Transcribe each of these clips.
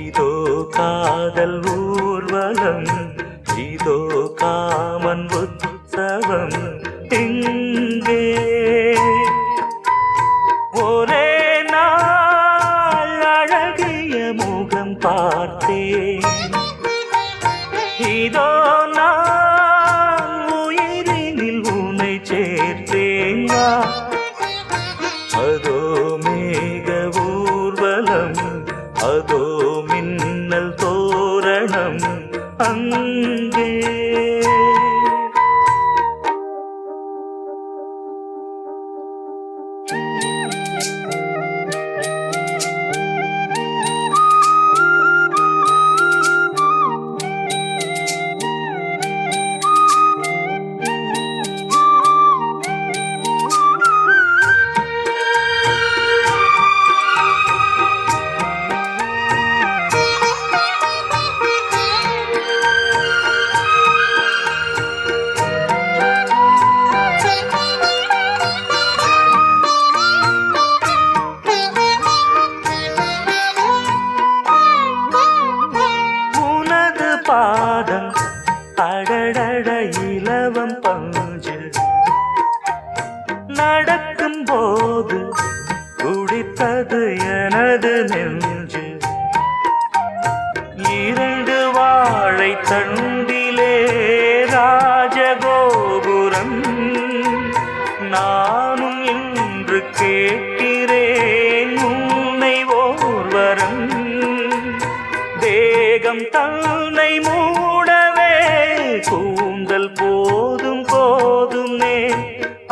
இதோ காதல் ஊர்வலம், இதோ காமன் உற்சவம் இங்கே. ஒரே நாள் அழகிய முகம் பார்த்தேன், இதோ நான் உயிரினில் உன்னை சேர்த்தேன். அதோ மேக ஊர்வலம், அதோ மின்னல் தோரணம் அங்கே. பாதம் அடடட இலவம் பஞ்சு, நடக்கும் போது குடித்தது எனது நெஞ்சு. இரண்டு வாழை தண்டிலே ராஜகோபுரம், நானும் இன்று கேட்கிறேன் உன்னை ஓர்வரம். தேகம் தன்னை மூடவே கூந்தல் போதும் போதுமே,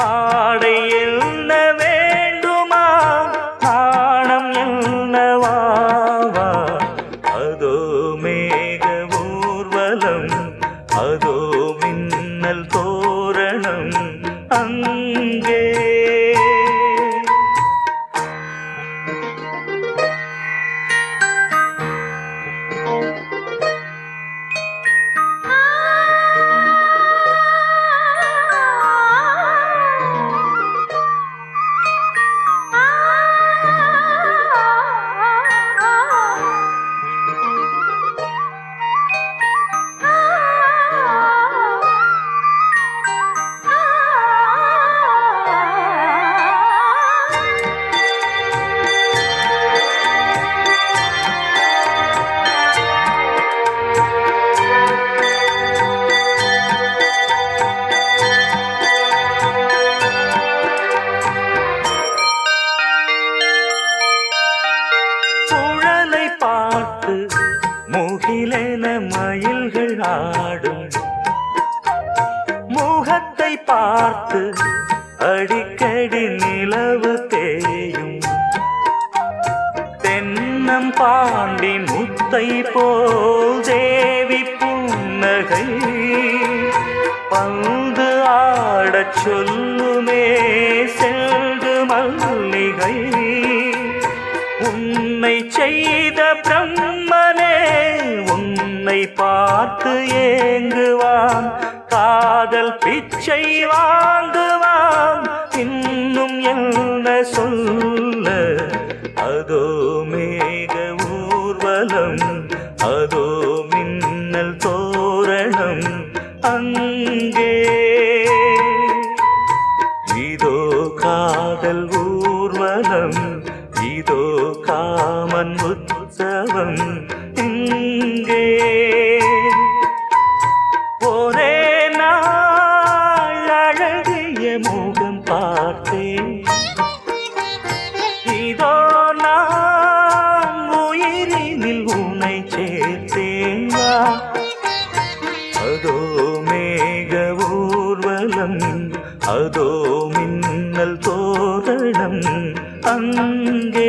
ஆடை என்ன வேண்டுமா நாணம் என்னவாவா. அதோ மேக ஊர்வலம், அதோ மின்னல் தோரணம் அங்கே. பார்த்து முகிலென மயில்கள் ஆடும், முகத்தை பார்த்து அடிக்கடி நிலவு தேயும். தென்னம் பாண்டி முத்தை போல் தேவி புன்னகை, பந்து ஆடச் சொல்லுமே செல்கு மல்லிகை. உன்னை செய்த பிரம்மனே உன்னை பார்த்து ஏங்குவான், காதல் பிச்சை வாங்குவான், இன்னும் என்ன சொல்ல. அதோ மேக ஊர்வலம், அதோ மின்னல் தோரணம் அங்கே. இதோ காதல் ஊர்வலம், இதோ காமன் உற்சவம் இங்கே. ஒரே நாள் அழகிய முகம் பார்த்தேன், இதோ நான் உயிரினில் உன்னை சேர்த்தேன். அதோ மேக ஊர்வலம், அதோ மின்னல் தோரணம் அங்கே.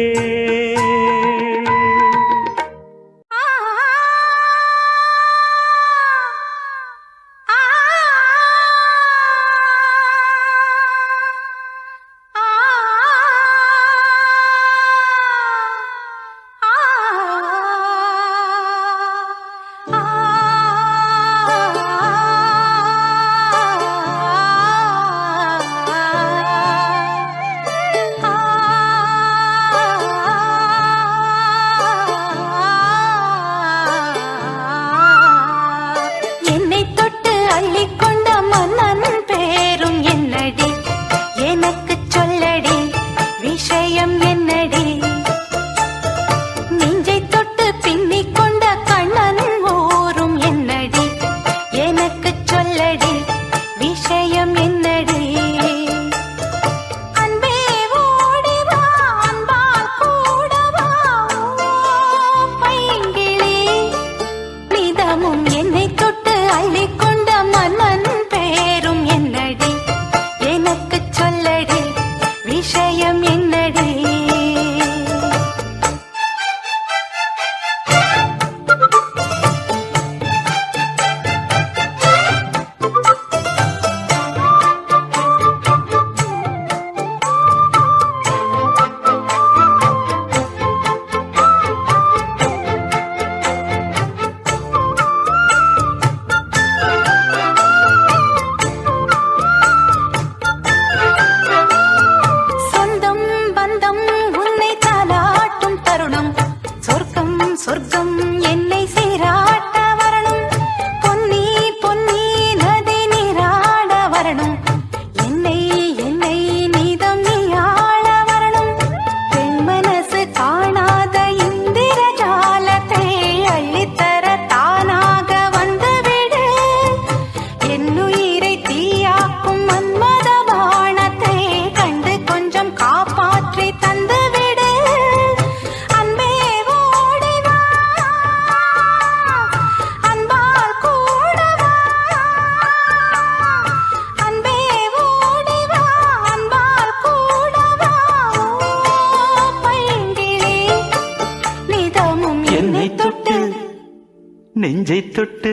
நெஞ்சை தொட்டு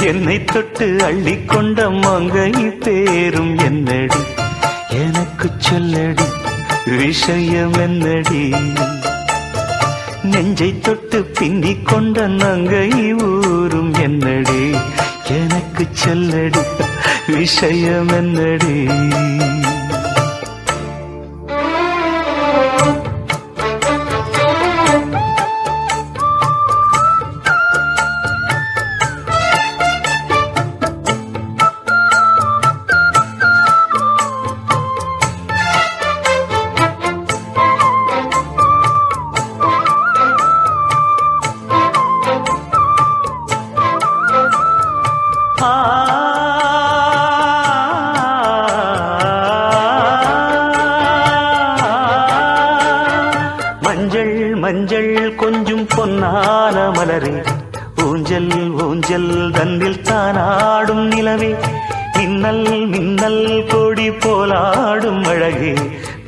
என்னை தொட்டு அள்ளிக்கொண்ட மங்கை பேரும் என்னடி எனக்கு சொல்லடி விஷயம் என்னடி நெஞ்சை தொட்டு பின்னிக் கொண்ட நங்கை ஊரும் என்னடி எனக்கு சொல்லடி விஷயம் என்னடி மஞ்சள் மஞ்சள் கொஞ்சம் பொன்னான மலரே ஊஞ்சல் ஊஞ்சல் தன்னில் தானாடும் நிலவே மின்னல் மின்னல் கொடி போலாடும் அழகே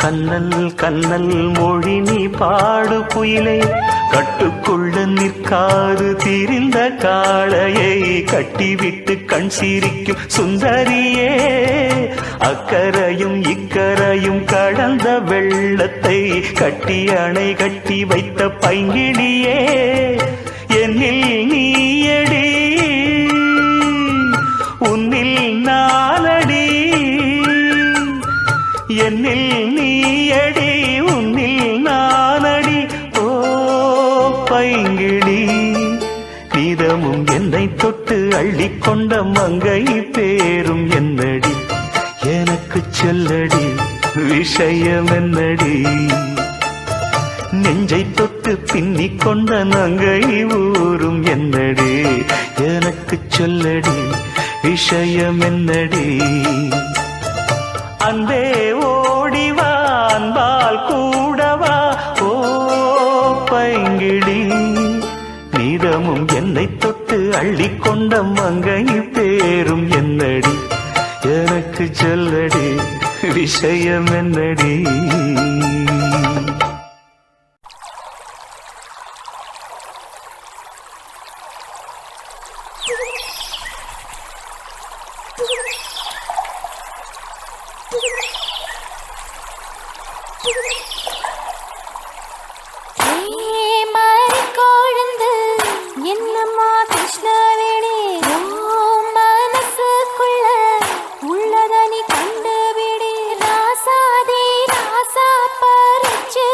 கண்ணல் கண்ணல் மொழி நீ பாடு குயிலே கட்டுக்குள்ள நிற்காது திரிந்த காளையை கட்டிவிட்டு கண் சிரிக்கும் சுந்தரியே அக்கரையும் இக்கரையும் கடந்த வெள்ளத்தை கட்டி அணை கட்டி வைத்த பைங்கிளியே என்னில் நீயடி உன்னில் நானடி என்னில் நீயடி உன்னில் நானடி ஓ பைங்கிளி நீதமும் என்னை தொட்டு அள்ளிக்கொண்ட மங்கை பேரும் என்னடி எனக்கு சொல்லடி விஷயம் என்னடி நெஞ்சை தொட்டு பின்னிக் கொண்ட நங்கை ஊரும் என்னடி எனக்கு சொல்லடி விஷயம் என்னடி அன்பே ஓடிவா அன்பால் கூடவா ஓ பைங்கிளி நீதமும் என்னை தொட்டு அள்ளிக்கொண்ட மங்கை பேரும் என்னடி எனக்கு சொல்லடி விஷயம் என்னடி என்னம்மா கிருஷ்ணவேணி மனசுக்குள்ள உள்ளதனி கண்டுபிடி ராசாதி ராசா பறிச்சு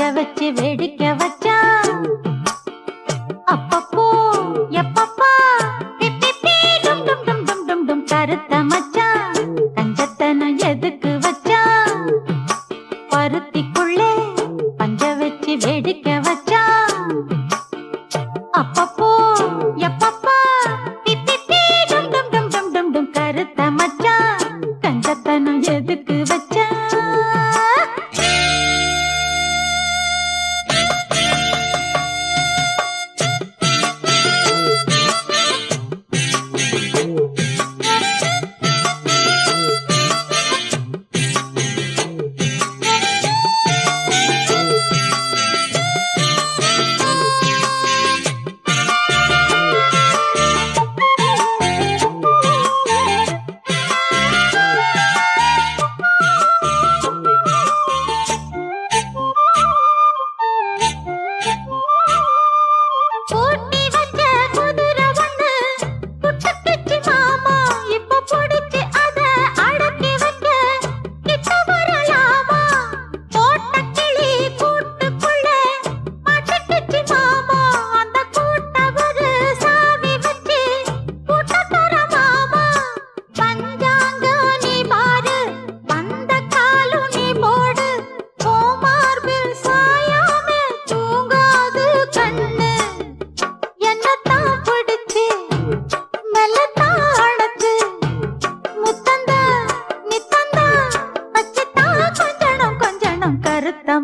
பஞ்ச வச்சு வேடிக்கை வச்சான். அப்பப்போ எப்பப்பா பிப்பி டும் டும் டும் டும் டும் டும் கருத்த மச்சான் கஞ்சத்தனம் எதுக்கு வச்சான்? பருத்திக்குள்ளே பஞ்ச வச்சு வேடிக்கை வச்சான். அப்பப்போ எப்பப்பா பிப்பி டும் டும் டும் டும் டும் டும் கருத்த மச்சான் கஞ்சத்தனம் எதுக்கு வச்சான்?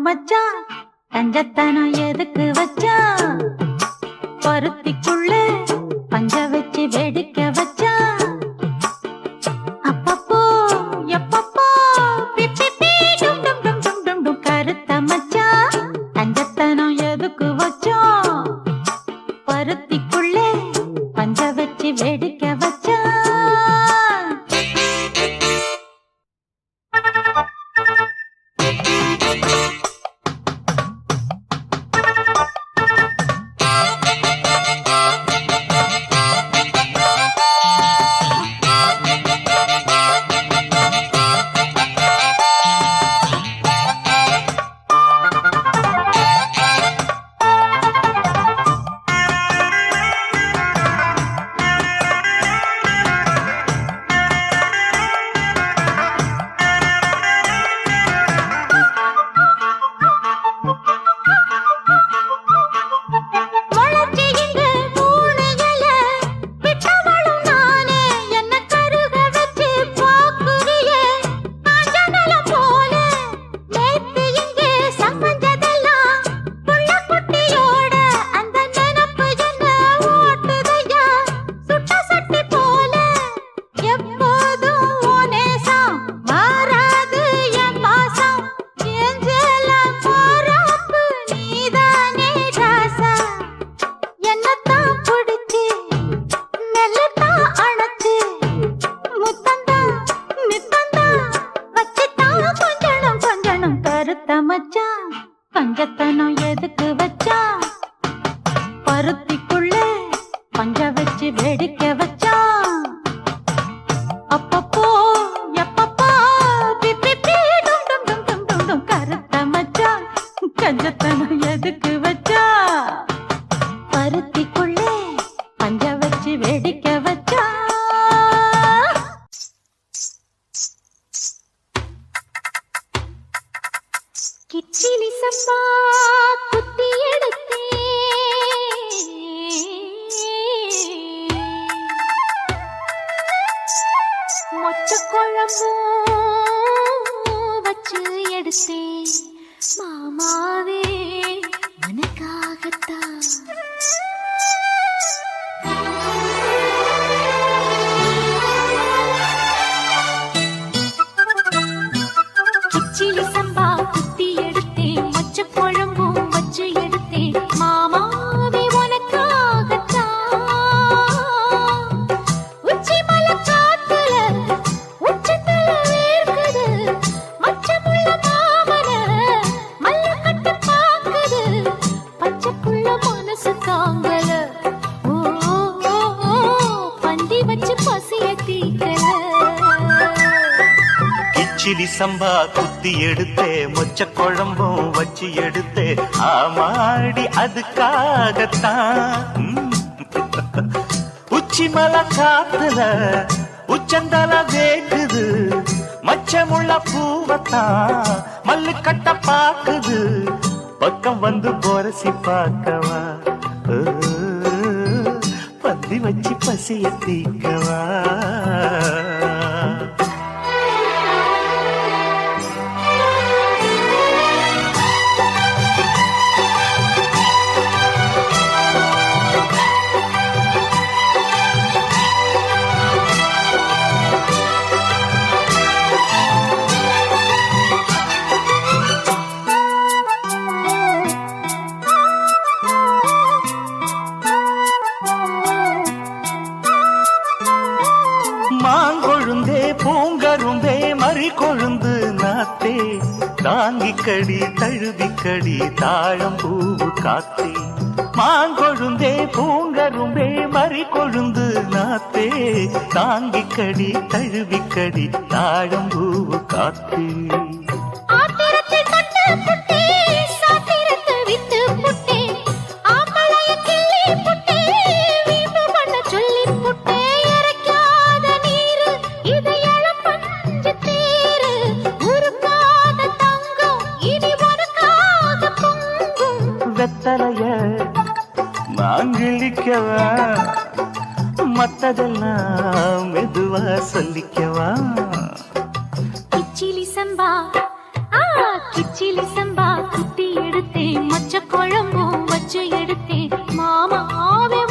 மச்சான் கஞ்சத்தனம் எதுக்கு வச்சான்? பருத்திக்குள்ள பஞ்ச வச்சு வேடிக்கை வச்சான். அப்பப்போ எப்பப்போ பிப்பி டும் டும் டும் டும் டும் டும் கருத்த மச்சான் கஞ்சத்தனம் எதுக்கு வச்சான்? பருத்திக்குள்ளே பஞ்ச வச்சு வேடிக்கை வச்சான். மச்சான் கஞ்சத்தனம் எதுக்கு வச்சான்? பருத்திக்குள்ளே பஞ்ச வச்சு வேடிக்கை வச்சான். அப்பப்போ எப்பப்போ பிப்பி டும் டும் டும் டும் டும் டும் கருத்த மச்சான் கஞ்சத்தனம் எதுக்கு வச்சான்? பருத்திக்குள்ளே பஞ்ச வச்சு வேடிக்கை வச்சான். கிச்சிலி சம்பா குத்தி எடுத்தே மொச்ச குழம்பும் வச்சு எடுத்தே மாமாவே உனக்காகத்தான். கிச்சிலி சம்பா குழம்பும் வச்சு எடுத்தேன் மாமாவே உனக்காகத்தான். உச்சி மலை காத்துல உச்சத்துல வேர்க்குது மச்சமுள்ள மாமன மல்ல கட்டு பாக்குது பச்சைக்குள்ள மனசு தாங்கல. பந்தி வச்சு பசிய தீக்கல. கிச்சிலி சம்பா குத்தி எடுத்தே மொச்ச குழம்பும் வச்சு எடுத்தே ஆமாடி அதுக்காகத்தான் உச்சி மலை காத்துல உச்சந்தல வேக்குது மச்சமுள்ள பூவத்தான் மல்லு கட்ட பாக்குது பக்கம் வந்து போரசி பார்க்கவா பந்தி வச்சு பசிய தீக்கவா மாங்கொழுந்தே பூங்கருந்தே மறி கொழுந்து நாத்தே தாங்கிக்கடி தழுவிக்கடி தாழம் பூவு காத்தே மாங்கொழுந்தே பூங்கரும்பே மறி கொழுந்து நாத்தே தாங்கிக்கடி தழுவிக்கடி தாழம் பூவு காத்தே வெத்தலைய மாங்கிழிக்கவா மத்ததெல்லாம் மெதுவா சொல்லிக்கவா கிச்சிலி சம்பா கிச்சிலி சம்பா குத்தி எடுத்தேன் மொச்ச குழம்பும் வச்சு எடுத்தேன் மாமாவே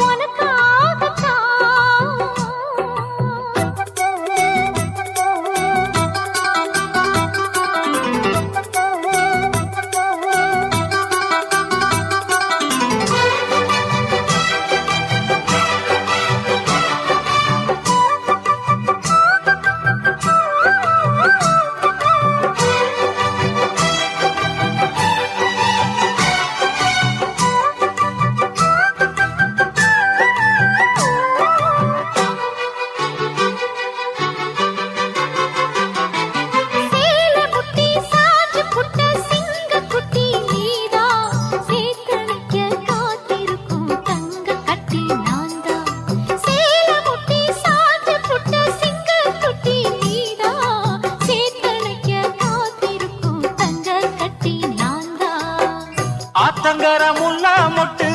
ஆத்தங்கரமுல்லா மொட்டு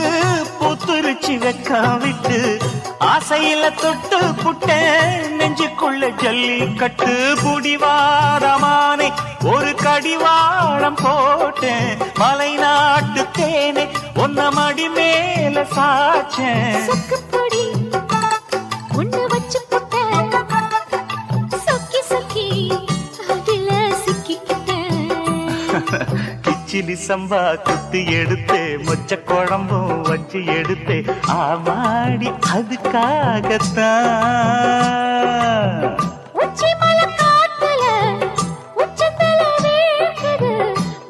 பூத்துருச்சி வெக்கம் விட்டு ஆசையில தொட்டு புட்டேன் நெஞ்சுக்குள்ள ஜல்லி கட்டு புடிவாரமானே ஒரு கடிவாளம் போட்டேன் மலை நாட்டு தேனே ஒன்ன மடி மேல சாச்சேன் கிச்சிலி சம்பா குத்தி எடுத்தே மொச்ச குழம்பும் வச்சு எடுத்தே ஆமாடி அதுக்காகத்தான் உச்சி மலை காத்துல உச்சந்தல வேக்குது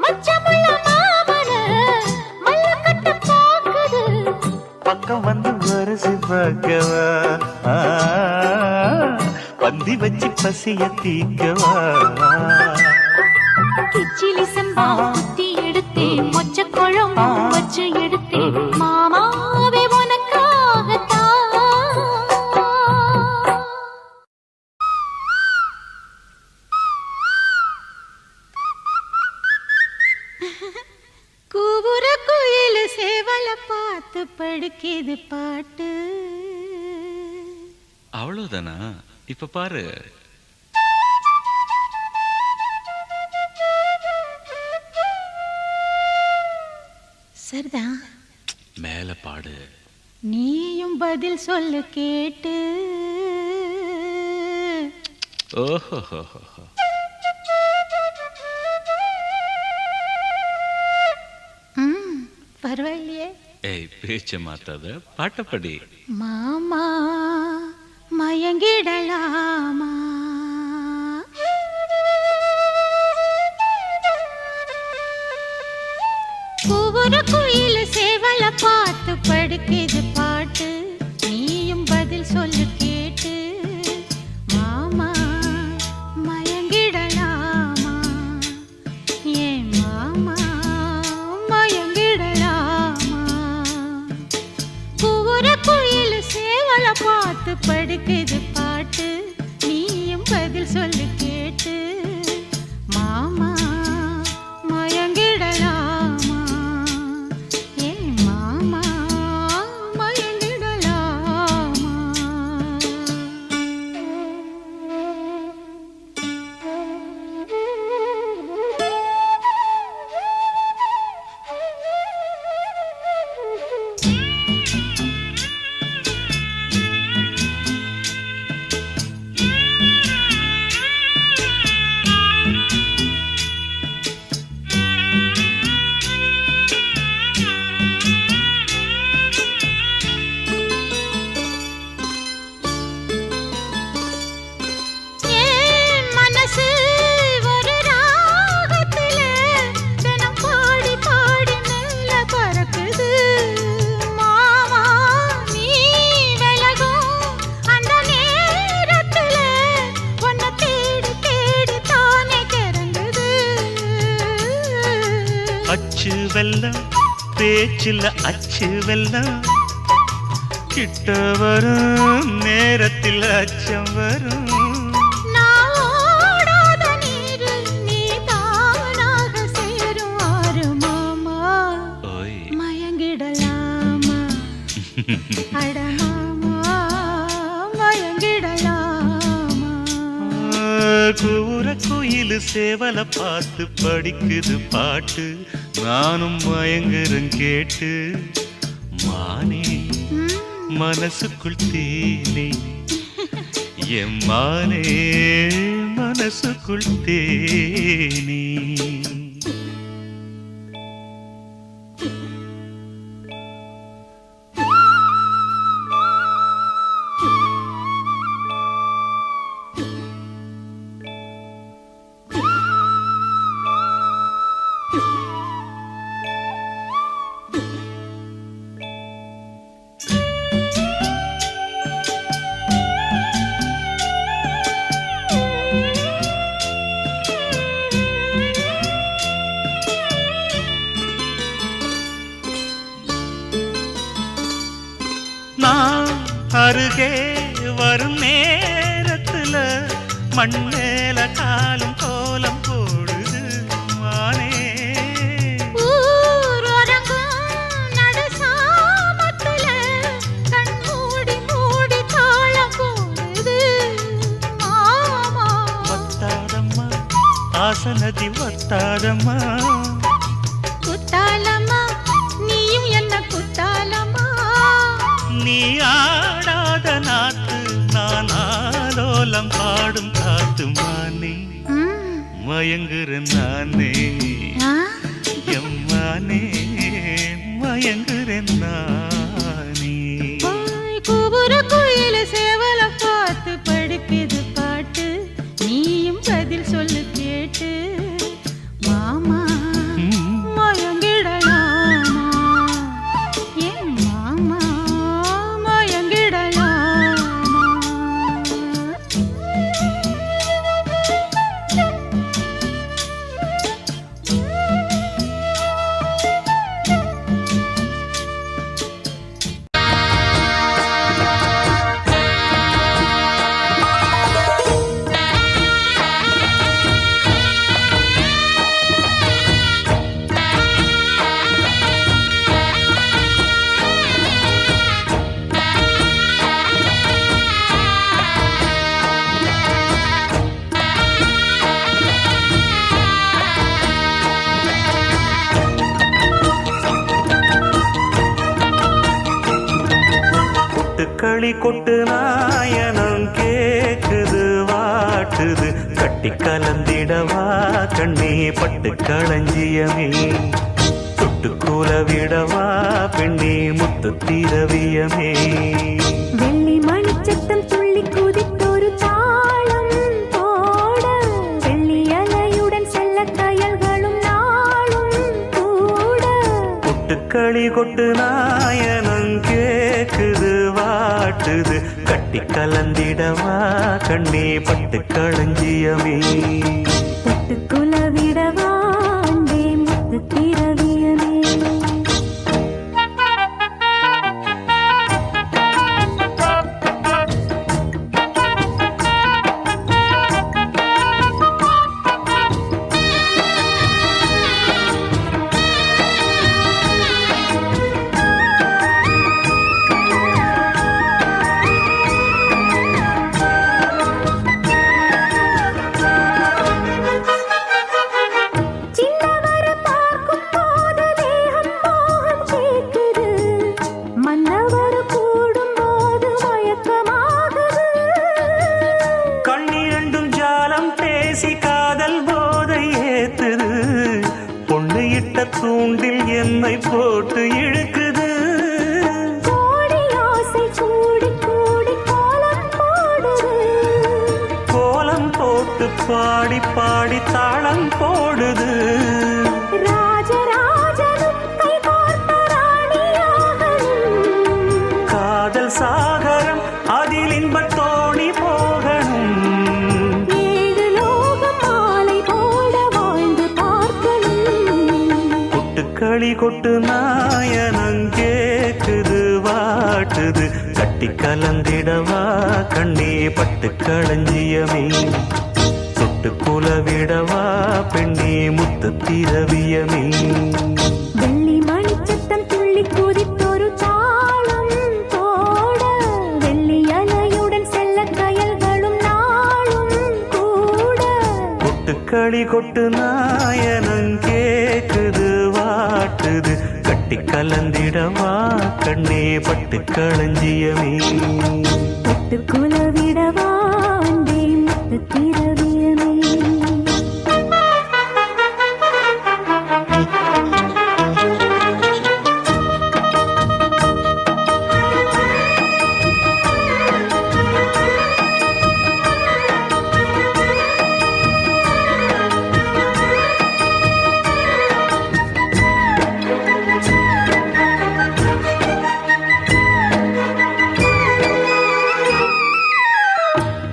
மச்சமுள்ள மாமன மல்ல கட்ட பாக்குது பக்கம் வந்து வரசி பார்க்கவா பந்தி வச்சு பசிய தீக்கவா கிச்சிலி சம்பா குத்தி எடுத்தேன் மொச்ச குழம்பும் வச்சு எடுத்தேன் மாமாவே உனக்காகத்தான் கூவுற குயில் சேவல பார்த்து படுக்கிது பாட்டு அவ்வளவுதானா? இப்ப பாரு. சரிதான், மேல பாடு. நீயும் பதில் சொல்லு கேட்டு. ஓஹோ, பரவாயில்லையே. ஏய், பேச்ச மாத்தாத, பாட்டப்படி. மாமா மயங்கிடலாமா, ஒவ்வொரு குயில் சேவல பார்த்து படுக்குது பாட்டு. நீயும் பதில் சொல்லு கேட்டு. மாமா மயங்கிடலாமா. அச்சு வெல்லம் பேச்சில் அச்சு வெல்லம் கிட்ட வரும் நேரத்தில் அச்சம் வரும் நான் ஓடாத நீரு நீ தானாக சேரும் ஆறு மாமா ஓய் மயங்கிடலாமா அட மாமா மயங்கிடலாமா கூற குயில் சேவல பார்த்து படிக்குது பாட்டு நானும் மயங்குறேன் கேட்டு மானே மனசுக்குள் தேனே என் மானே மனசுக்குள் தேனே நான் அருகே வரும் நேரத்துல மண்ணேல காலும் கோலம் போடுது மானே ஊரடங்கும் நடுசாமத்துல கண் மூடி மூடி தாளம் போடுது மாமா வத்தாதம்மா ஆசனதி வத்தாதம்மா குத்தாலம்மா நீயும் என்ன குத்தாலம்மா நீ ஆடாத நாத்து நான் ஆலோலம் பாடும் காத்து மானே மயங்குறேன் நானே எம்மானே மயங்குறேன் நானே கூபுர கோயில சேவல பார்த்து படிக்குது பாட்டு நீயும் பதில் சொல்லு கேட்டு மாமா மயங்கிடலாமா என் மாமா மயங்கிடலாமா களி கொட்டு நாயனம் கேக்குது வாட்டுது கட்டி கலந்திடவா கண்ணே பட்டு களஞ்சியமே தொட்டு கூல விடவா பெண்ணே முத்து திரவியமே வெள்ளி மணிச்சத்தம் துள்ளி குதித்தொரு தாளம் போட வெள்ளி அலையுடன் செல்ல கயல்களும் நாளும் கூட கொட்டுக்களி கொட்டு நாயனம் கேக்குது வாட்டுது கட்டி கலந்திடவா கண்ணே பட்டு களஞ்சியமே தொட்டு குலவிடவா அன்பே முத்து திரவியமே தூண்டில் என்னை போட்டு இழுக்குது கோடி ஆசை கூடி கூடி கோலம் போடுது கோலம் போட்டு பாடி பாடி தாளம் போடுது ராஜராஜனும் கை கோர்த்த ராணியாகணும் காதல் சாகரம் அதில் இன்பத் தோணி போகணும் ஏழு லோகம் மாலை போட வாழ்ந்து பார்க்கணும் களி கொட்டு நாயனம் கேக்குது வாட்டுது கட்டி கலந்திடவா கண்ணே பட்டு களஞ்சியமே தொட்டு குலவிடவா பெண்ணே முத்து திரவியமே வெள்ளி மணிச்சத்தம் துள்ளி குதித்தொரு தாளம் போட வெள்ளி அலையுடன் செல்ல கயல்களும் நாளும் கூட கொட்டுக்களி கொட்டு நாயனம் கேக்குது வாட்டுது கட்டி கலந்திடவா கண்ணே பட்டு களஞ்சியமே தொட்டு குலவிடவா அன்பே முத்து திரவியமே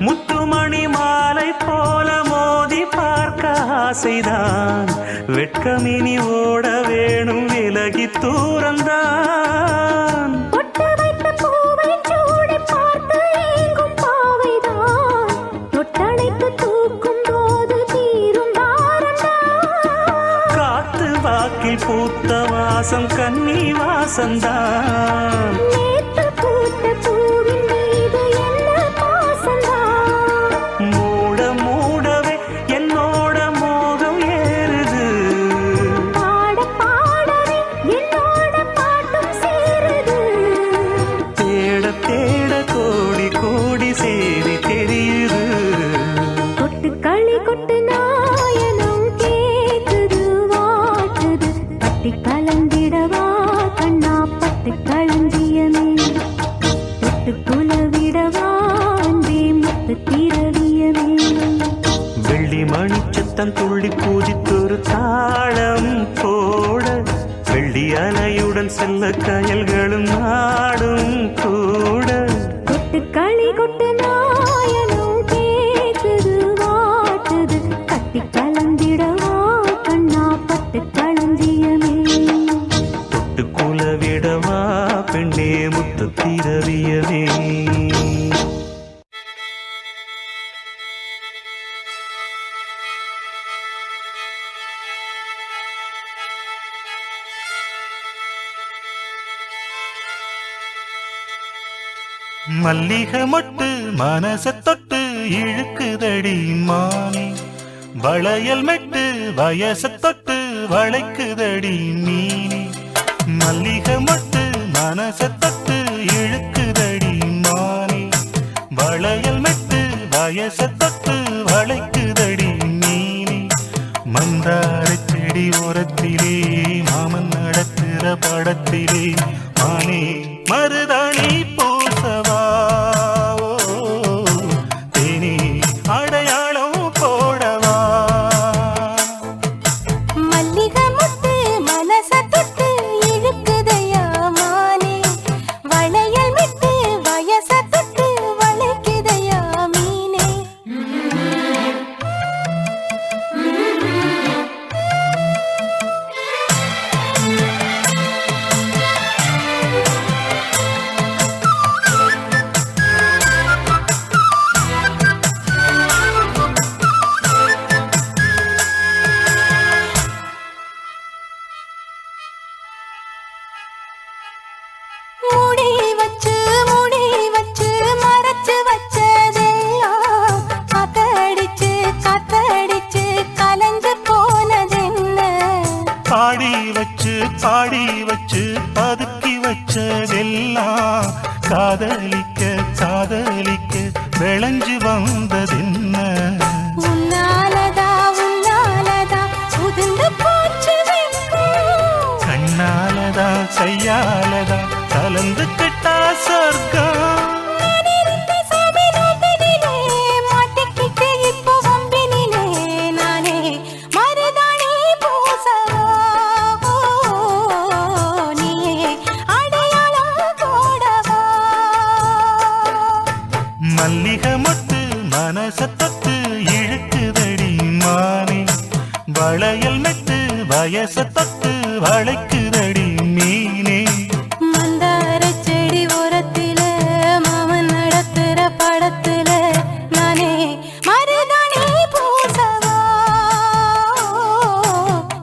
முத்துமணி மாலை போல மோதி பார்க்க ஆசைதான் வெட்கமினி ஓட வேணும் விலகி தூரந்தான் பொட்டு வைத்த பூவை சூடி பார்த்து ஏங்கும் பாவைதான் தொட்டணைத்து தூக்கும் போது தீரும் பாரந்தான் காத்து வாக்கில் பூத்த வாசம் கன்னி வாசந்தான் நேற்று பூத்த பூவின் மீது என்ன பாசந்தான் மூட மூடவே என்னோட மோகம் ஏறுது பாட பாடவே என்னோட பாட்டும் சேருது தேட தேட கோடி கோடி சேரி தெரியுது கொட்டு களி கொட்டு நாயனம் கேக்குது வாட்டுது பட்டி கலந்திடவா கண்ணா பட்டு களஞ்சியமே தொட்டு குலவிடவா அன்பே முத்து திரவியமே வெள்ளி மணிச்சத்தம் துள்ளி பூஜித்தொரு தாளம் போட வெள்ளி அலையுடன் செல்ல கயல்களும் நாடும் கூட கொட்டு களி கொட்டு நாயனம் கேக்குது வாட்டுது கட்டி கலந்திடவா கண்ணா பட்டு களஞ்சியமே தொட்டு குலவிடவா பெண்ணே முத்து திரவியவே மல்லிகை மொட்டு மனச தொட்டு இழுக்குதடி மானே வளையல் மெட்டு வயச தொட்டு வளைக்குதடி மீனே மல்லிகை மொட்டு மனச தொட்டு இழுக்குதடி மானே வளையல் மெட்டு வயச தொட்டு வளைக்குதடி மீனே மந்தார செடி ஓரத்திலே மாமன் நடக்கிற படத்திலே மானே மருதாணி பூசவா தேனி அடையாளம் போடவா மல்லிகை முத்து மனச தொட்டு இழுக்குதையா மானே வளையல் விட்டு வயச தொட்டு வளைக்குதையா மீனே மூடி வச்சு மறைச்சு வச்சதெல்லாம் காத்தடிச்சு காத்தடிச்சு கலந்து போனதென்ன பாடி வச்சு பதுக்கி வச்சதெல்லாம் காதலிக்க காதலிக்க விளைஞ்சு வந்ததென்ன உன்னாலதா உதிர்ந்து போச்சு வெட்கம். கண்ணாலதா கையாலதா கலந்து கிட்டா சொர்க்கம் நான் இருந்த சாமி நோம்பினிலே, மாட்டிக்கிட்டு இப்போ வம்பினிலே, நானே மருதாணி பூசவா, நீயே அடையாளம் போடவா. மல்லிகை மொட்டு மனச தொட்டு இழுக்குதடி மானே வளையல் மெட்டு வயச தொட்டு வளைக்குதடி மீனே. மந்தார செடி ஓரத்தில மாமன் நடத்துற படத்துல நானே மருதாணி பூசவா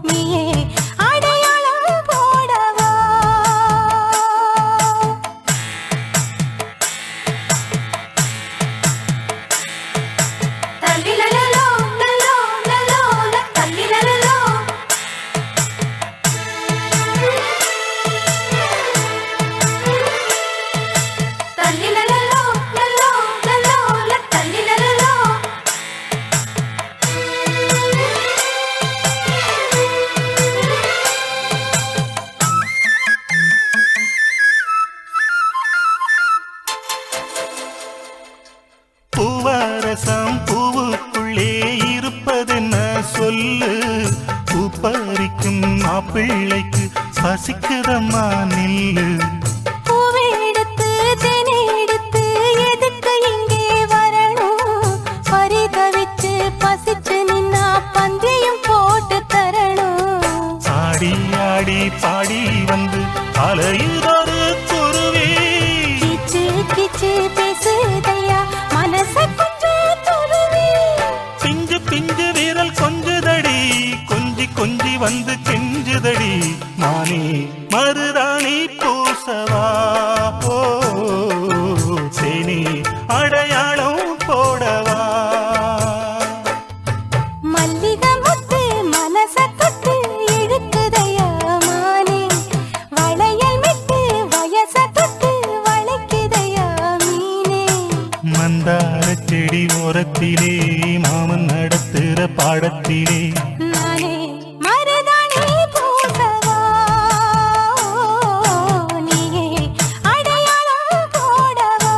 நீயே அடையாளம் போடவா. தல்லிலலலோ லலோ லலோ தல்லிலலலோ தல்லிலலலோ லலோ லலோ தல்லிலலலோ. பூவரசம் பூவுக்குள்ளே இருப்பதென்ன சொல்லு. பூப்பறிக்கும் மாப்பிள்ளைக்கு பசிக்குதம்மா நில்லு. பூவெடுத்து தேனெடுத்து எதுக்கு இங்கே வரணும். பரிதவிச்சு பசிச்சு நின்னா பந்தியும் போட்டு தரணும். ஆடி ஆடி பாடி வந்து அலையுதொரு குருவி. கிச்சு கிச்சு பேசுதையா மனச கொஞ்சம் துருவி. பிஞ்சு பிஞ்சு வீரல் கொஞ்சுதடி கொஞ்சி கொஞ்சி வந்து கெஞ்சுதடி மானே மருதாணி பூசவா. ஓ சேனி அடையாளம் போடவா. மல்லிகை முத்து மனச தொட்டு இழுக்குதையா மானே. வளையல் மிட்டு வயச தொட்டு வளைக்குதையா மீனே. மந்தார செடி ஓரத்திலே மாமன் நடத்துற பாடத்திலே நானே மருதாணி பூசவா நீயே அடையாளம் போடவா.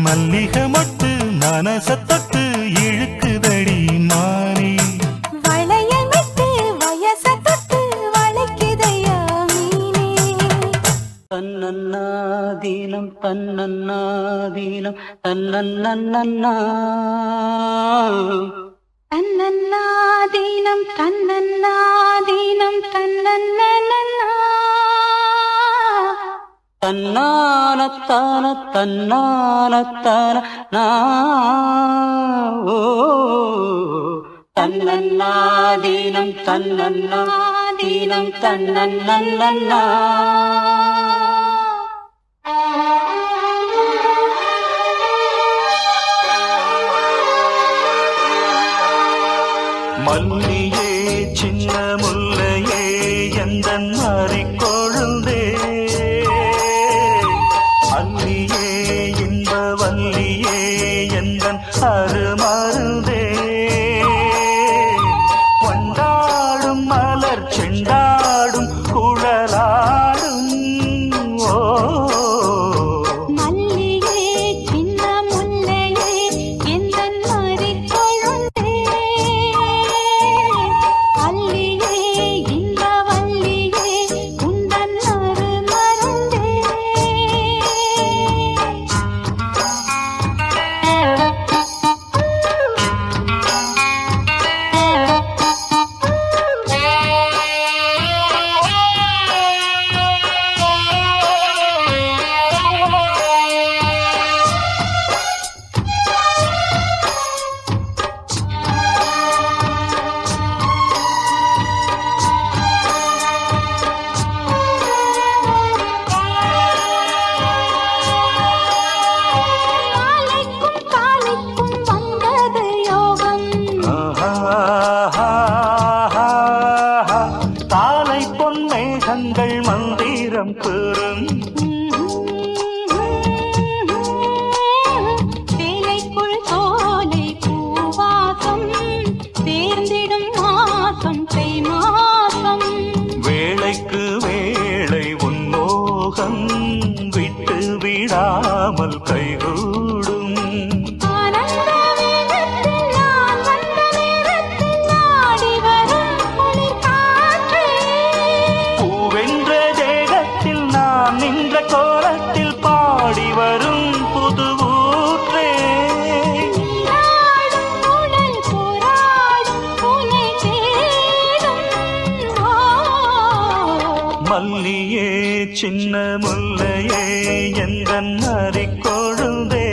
மல்லிகை மொட்டு மனச தொட்டு இழுக்குதடி மானே. வளையல் மிட்டு வயச தொட்டு வளைக்குதையா மீனே. தன்னன்னாதீனம் தன்னன்னாதீனம் தன்னன்னன்னா தன்னன்னாதீனம் தன்னன்னாதீனம் தன்னன்னன்னா. தன்னானத்தான தன்னானத்தான நா ஓ தன்னன்னாதீனம் தன்னன்னாதீனம் தன்னன்னன்னா. மல்லியே சின்ன முல்லையே எந்தன் மாறிக்கொழுந்தே. அல்லியே இன்ப வல்லியே எந்தன் அருமருந்தே. கொண்டாடும் மலர் செண்டாடும் குழலாடும். ஓ மல்லியே சின்ன முல்லையே எந்தன் மாறிக்கொழுந்தே. அல்லியே இன்ப வல்லியே உந்தன் அருமருந்தே. காலைக்கும் காலைக்கும் வந்தது யோகம். காலை பொன்மேகங்கள் மந்திரம் பெறும். வேலைக்குள் சோலை பூவாசம் சேர்ந்திடும் மாசம் தை மாசம். வேளைக்கு வேளை உன்மோகம் விட்டு விடாமல் கைகூடும். ஆனந்த வேகத்தில் நான் வந்த நேரத்தில் ஆடி வரும் குளிர் காற்றே. பூவென்ற தேகத்தில் நான் மல்லியே சின்ன முல்லையே எந்தன் நரிக்கொழுந்தே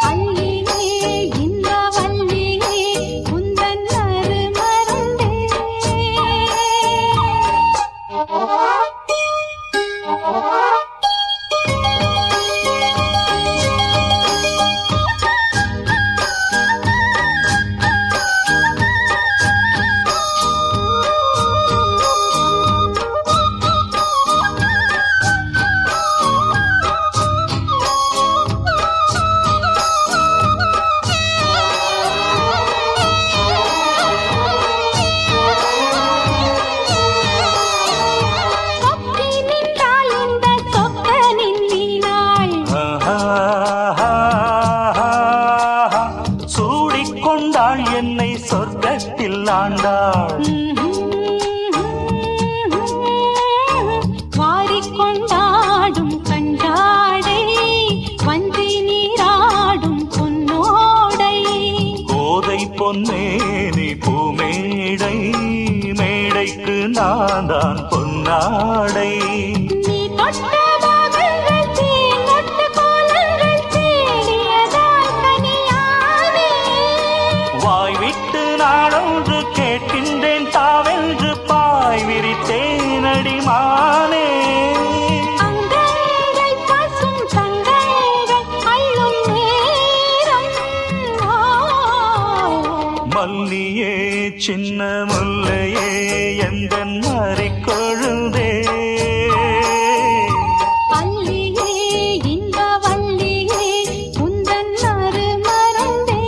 அல்லியே இந்த வள்ளியே உந்தன் அருமருந்தே சூடிக்கொண்டாள் என்னை சொர்க்கத்தில் ஆண்டாள் வாரிக்கொண்டாடும் கண்டாடை வஞ்சி நீராடும் பொன்னோடை கோதை பொன்னேனி பூமேடை மேடைக்கு நான் தான் பொன்னாடை நீ தொட்ட பாகங்கள் தேங்கொட்ட கோலங்கள் தேடியதால் கனியானே வாய் விட்டு நாளொன்று கேட்கின்றேன் தாவென்று பாய் விரித்தேனடி மானே அங்கங்கள் பசும் தங்கங்கள் அள்ளும் நேரம் மல்லியே சின்ன முல்லையே எந்தன் நரிக்கொழுந்தே அல்லியே இந்த வள்ளியே உந்தன் அருமருந்தே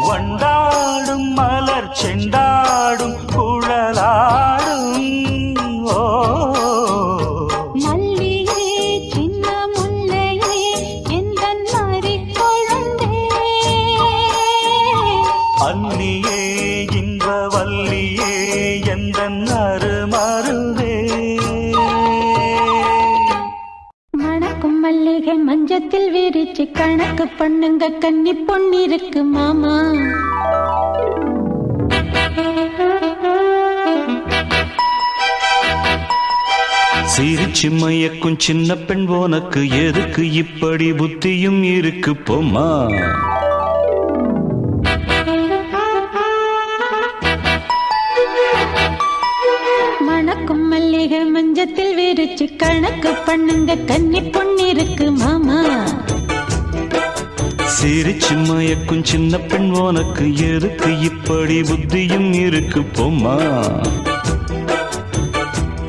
வண்டாடும் மலர் செண்டாடும் குழலாடும் ஓ மல்லியே சின்ன முல்லையே எந்தன் மறிக்கொழுந்தே அல்லியே இன்ப வல்லியே எந்தன் அருமருந்தே மணக்கும் மல்லிகை மஞ்சத்தில் விரிச்சு கணக்கு பண்ணுங்க கன்னி பொன்னிருக்கு மாமா சிரிச்சு மயக்கும் சின்ன பெண் உனக்கு எதுக்கு இப்படி புத்தியும் இருக்கு போமா மணக்கும் மல்லிகை மஞ்சத்தில் விரிச்சு கணக்கு பண்ணுங்க கன்னி பொன்னிருக்கு மாமா சிரிச்சு மயக்கும் சின்ன பெண் உனக்கு எதுக்கு இப்படி புத்தியும் இருக்கு போமா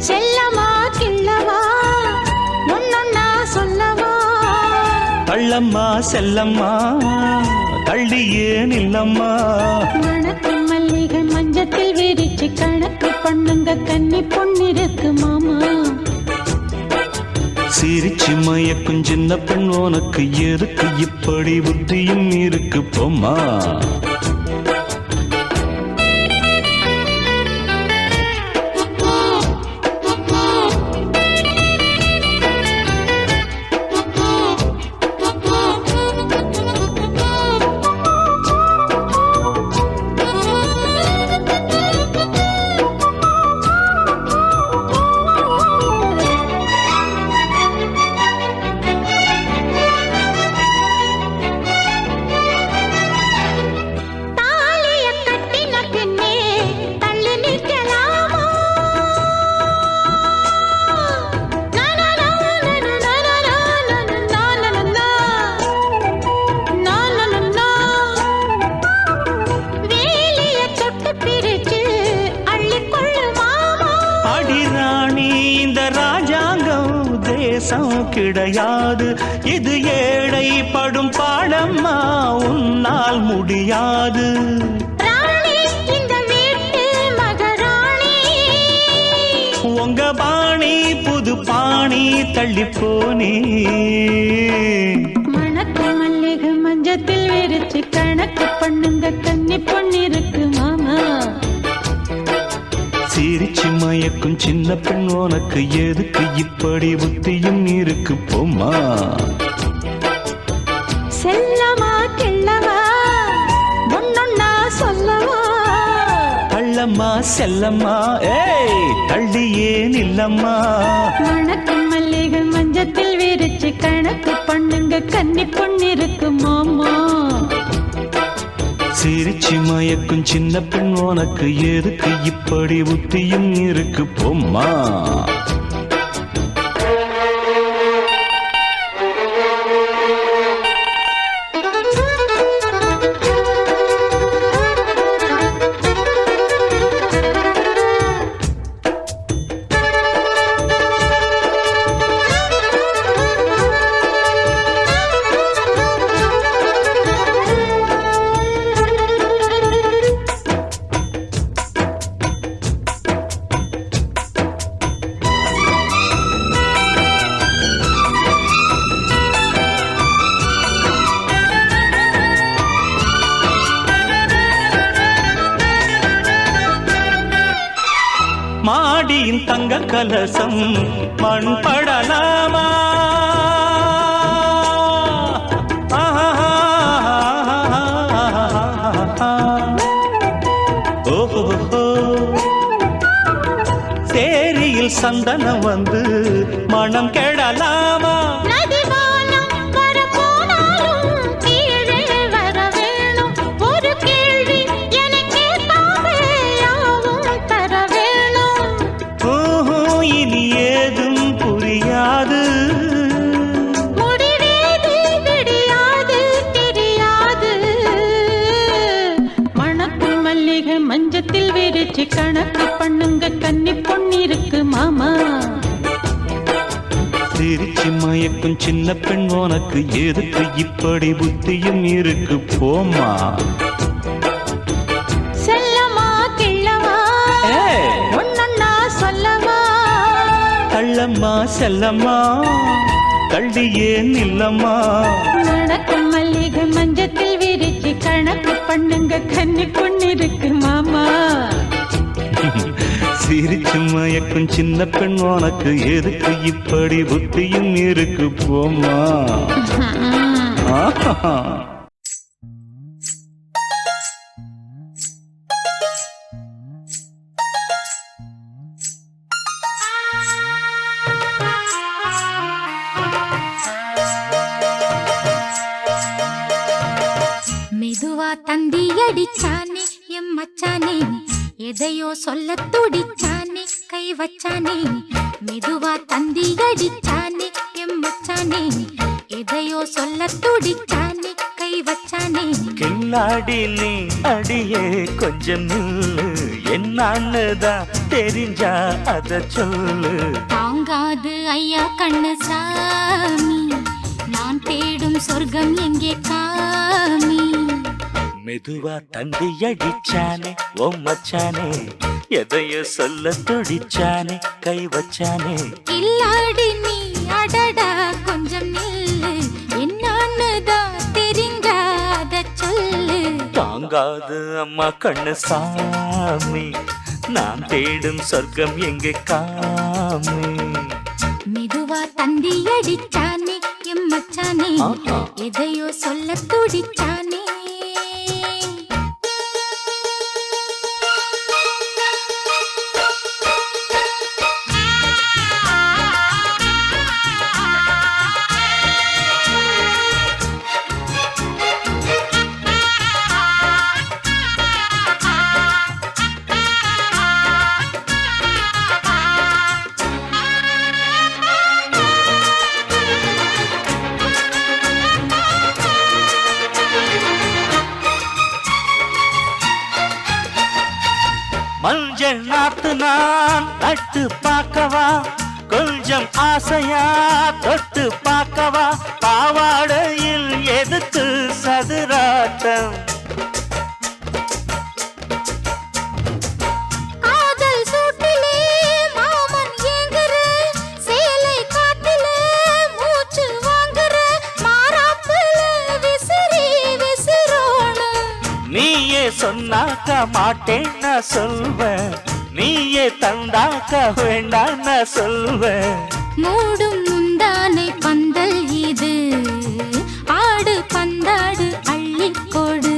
செல்லமா கிள்ளவா ஒன்னொன்னா சொல்லவா தள்ளம்மா செல்லம்மா தள்ளியே நில்லம்மா மணக்கும் மல்லிகை மஞ்சத்தில் விரிச்சு கணக்கு பண்ணுங்க கன்னி பொன்னிருக்கு மாமா சிரிச்சு மயக்கும் சின்ன பெண் உனக்கு எதுக்கு இப்படி புத்தியும் இருக்கு போமா கிடையாது இது ஏழை படும் பாடம்மா உன்னால் முடியாது உங்க பாணி புது பாணி தள்ளிப்போனே மணக்கு மல்லிகை மஞ்சத்தில் விரிச்சு கணக்கு பண்ணுங்க கன்னி பொன்னிருக்கு மாமா சிரிச்சு மயக்கும் சின்ன பெண் உனக்கு எதுக்கு இப்படி புத்தியும் இருக்கு போமா செல்லமா கிள்ளவா ஒன்னொன்னா சொல்லவா செல்லம்மா செல்லம்மா ஏய் தள்ளியே நில்லம்மா. வணக்கம் மல்லிகை மஞ்சத்தில் விரிச்சு கணக்கு பண்ணுங்க கன்னி பொண்ணிருக்கு மாமா. சிரிச்சு மயக்கும் சின்ன பெண் உனக்கு எதுக்கு இப்படி புத்தியும் இருக்கு போம்மா. மாடியின் தங்க கலசம் மண் படலாமா. ஓஹோ சேரியில் சந்தனம் வந்து மனம் கெடலாமா. மஞ்சத்தில் விரிச்சு கணக்கு பண்ணுங்க கன்னி பொண்ணிருக்கு மாமா. சிரிச்சு மயக்கும் சின்ன பெண் உனக்கு எதுக்கு இப்படி புத்தியும் இருக்கு போம்மா. செல்லமா கிள்ளமா ஒன்னொன்னா சொல்லமா. தள்ளம்மா செல்லம்மா தள்ளியே நில்லம்மா. வணக்கம் மல்லிகை மஞ்சத்தில் விரிச்சு கணக்கு பண்ணுங்க கன்னி பொண்ணிருக்கு மாமா. சிரிச்சு மயக்கும் சின்ன பெண் உனக்கு எதுக்கு இப்படி புத்தியும் இருக்கு போம்மா. மெதுவா தந்தி அடிச்சானே எம் மச்சானே, எதையோ சொல்ல துடிச்சானே கை வச்சானே. மெதுவா தந்தி அடிச்சானே எம் மச்சானே, எதையோ சொல்ல துடிச்சானே கை வச்சானே. கில்லாடி நீ அடியே கொஞ்சம் நில்லு, என்னான்னுதான் தெரிஞ்சா அத சொல்லு. தாங்காது ஐயா கண்ணு சாமி, நான் தேடும் சொர்க்கம் எங்கே காமி. மெதுவா தந்தி அடிச்சானே ஓ மச்சானே, எதையோ சொல்ல துடிச்சானே கை வச்சானே. இல்லாடி நீ அடடா கொஞ்சம் நில்லு, என்னான்னுதான் தெரிஞ்சாத சொல்லு. தாங்காது அம்மா கண்ணு சாமி, நான் தேடும் சொர்க்கம் எங்கே காமி. மெதுவா தந்தி அடிச்சானே எம் மச்சானே, எதையோ சொல்ல துடிச்சானே. மஞ்சள் நாத்து நான் நட்டு பார்க்கவா, கொஞ்சம் ஆசையா தொட்டு பார்க்கவா. பாவாடையில் எதுக்கு சதுராட்டம், காதல் சூட்டிலே மாமன் ஏங்குற, சேலை காட்டிலே மூச்சு வாங்குற, மாறாப்புல விசிறி விசிறோணும். நீயே சொன்னாக்க மாட்டேன் நான் சொல்வேன், நீயே தந்தாக்க வேண்டாம் நான் சொல்வேன். மூடும் முந்தானை பந்தல் இது, ஆடு பந்தாடு அள்ளிக்கொடு.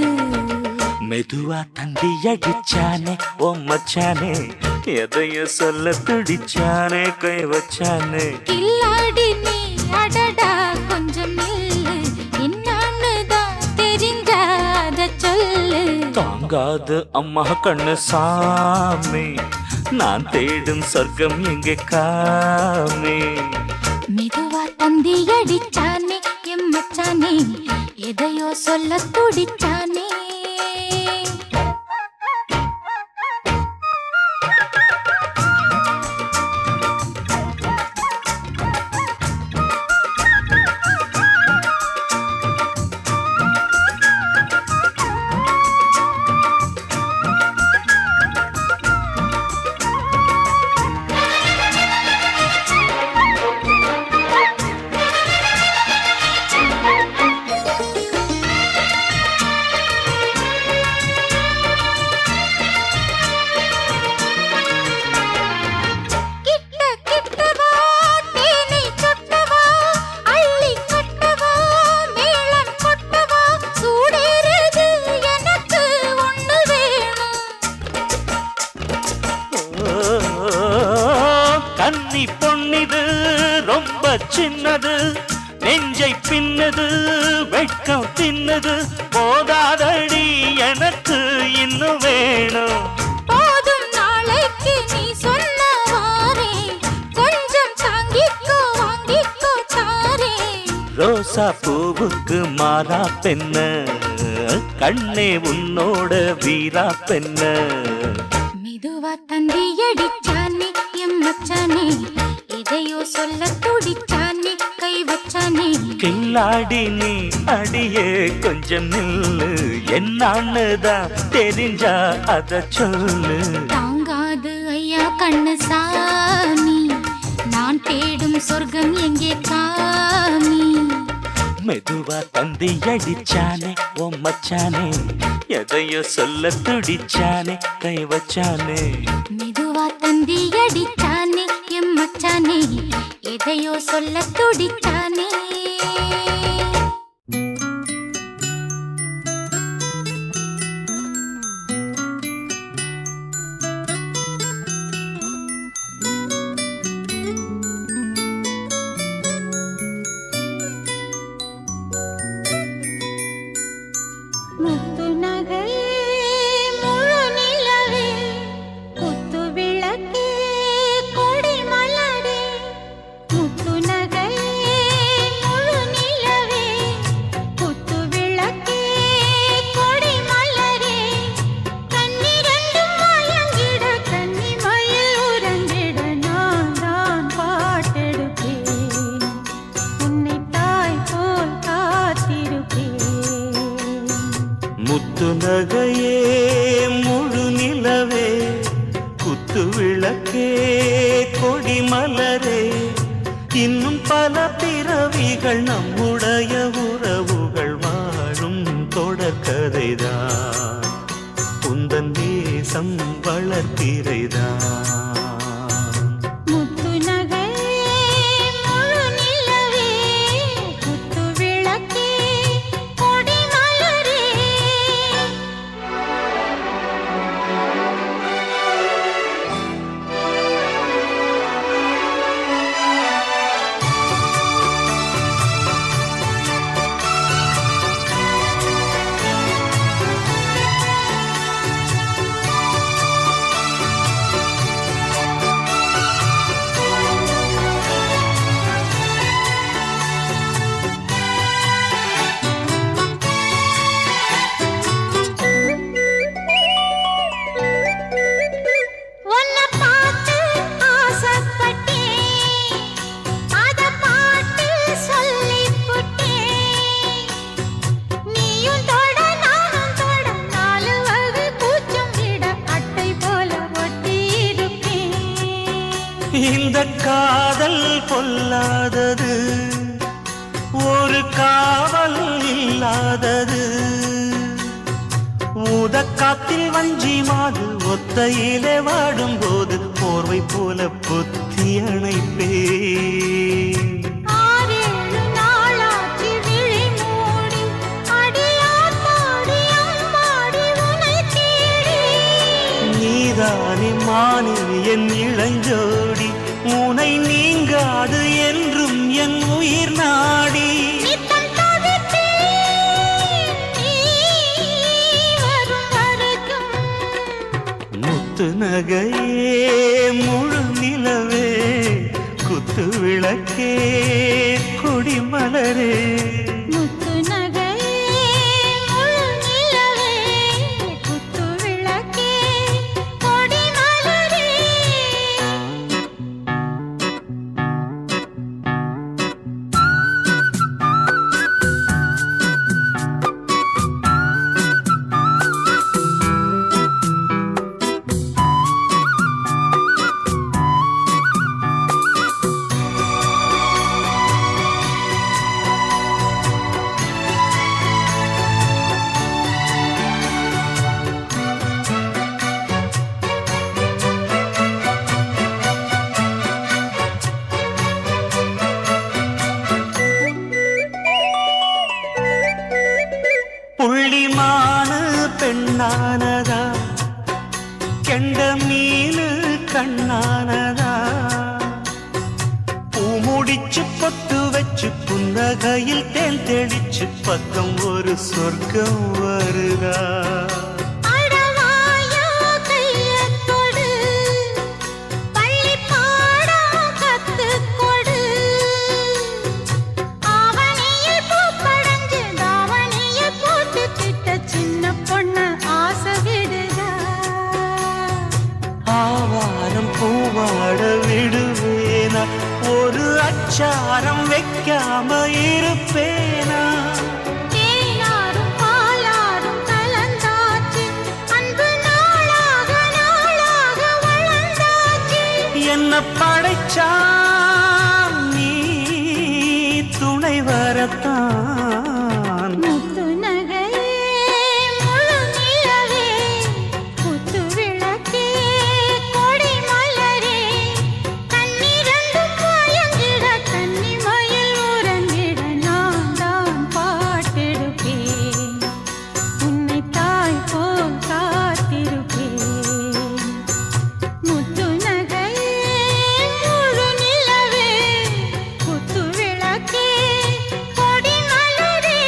மெதுவா தந்தி அடிச்சானே ஓ மச்சானே எதையும் சொல்ல துடிச்சானே கை வச்சானே கில்லாடி நீ அடடா கொஞ்சம் நில்லு என்னன்னு தான் தெரிஞ்சாத சொல்லு தாங்காது அம்மா கண்ணு சாமி நான் தேடும் சொர்க்கம் எங்கே காமி மெதுவா தந்தி அடிச்சானே எம் மச்சானே எதையோ சொல்ல துடிச்சானே கன்னி பொன்னிது ரொம்ப சின்னது நெஞ்சை பின்னது வெட்கம் தின்னது போதாதடி எனக்கு இன்னும் வேணும் போதும் நாளைக்கு நீ சொன்னவாரே கொஞ்சம் தாங்கிக்கோ வாங்கிக்கோ தாரே ரோசா பூவுக்கு மாறா பெண்ண கண்ணே உன்னோட வீரா பெண்ண மெதுவா தந்தி அடிச்சானே எம் மச்சானே எதையோ சொல்ல துடிச்சானே கை வச்சானே கில்லாடி நீ அடியே கொஞ்சம் நில்லு என்னான்னுதான் தெரிஞ்சா அத சொல்லு தாங்காது ஐயா கண்ணு சாமி நான் தேடும் சொர்க்கம் எங்கே காமி மெதுவா தந்தி அடிச்சானே ஓ மச்சானே எதையோ சொல்ல துடிச்சானே கை வச்சானே மெதுவா தந்தி அடிச்சானே எம் மச்சானே எதையோ சொல்ல துடிச்சானே முத்து நகையே முழு நிலவே குத்து விளக்கே கொடி மலரே முத்து நகையே முழு நிலவே குத்து விளக்கே கொடி மலரே கண்ணிரண்டும் மயங்கிட கன்னி மயில் உறங்கிட நான் தான் பாட்டெடுப்பேன் உன்னை தாய் போல் காத்திருப்பேன் முத்து நகையே முழு நிலவே குத்து விளக்கே கொடி மலரே இன்னும் பல பிறவிகள் நம்முடைய உறவுகள் வாழும் தொடர்கதைதான் உந்தன் தேசம் வளர்த்திரைதான் முத்து நகையே முழு நிலவே குத்து விளக்கே கொடி மலரே உன்னை பார்த்து ஆசைப்பட்டேன் அத பாட்டு சொல்லிப் புட்டேன் நீயும் தொட நானும் தொட நாலு வகை கூச்சம் விட அட்டை போல ஒட்டியிருப்பேன் இந்த காதல் பொல்லாதது ஒரு காவல் இல்லாதது ஊதக்காத்தில் வஞ்சி மாது ஒத்தையிலே வாடும்போது போர்வை போல பொத்தி அணைப்பேன் 6-7 நாளாச்சு விழி மூடி அடியாத்தாடி அம்மாடி உன்னை மானே என் இளஞ்சோடி உனை நீங்காது என்றும் என் உயிர் நாடி நித்தம் தவித்தேன் நீ வரும் வரைக்கும். முத்து நகையே முழு நிலவே குத்து விளக்கே கொடிமலரே முத்து நகையே முழு நிலவே குத்து விளக்கே கொடி மலரே. புள்ளிமான பெண்ணானதா கெண்ட மீனு கண்ணானதா பூமுடிச்சு பொட்டு வச்சு புன்னகையில் தேன் தெளிச்சு பக்கம் ஒரு சொர்க்கம் வருதா அடவாயா கையைத் தொடு, பள்ளிப் பாடம் கத்துக் கொடு. ஆவணியில் பூப்படைஞ்சு தாவணியை போட்டுக்கிட்ட சின்ன பொண்ணு ஆசை விடுதா. ஆவாரம் பூவாட விடுவேனா ஒரு அச்சாரம் வைக்காம இருப்பேனா தேனாரும் பாலாரும் கலந்தாச்சு, அன்பு நாளாக நாளாக வளர்ந்தாச்சு. என்ன படைச்சா நீ துணை வரத்தான் முத்து நகையே முழு நிலவே குத்து விளக்கே கொடி மலரே. கண்ணிரண்டும் மயங்கிட கன்னி மயில் உறங்கிட நான் தான் பாட்டெடுப்பேன், உன்னை தாய் போல் காத்திருப்பேன். முத்து நகையே முழு நிலவே குத்து விளக்கே கொடி மலரே.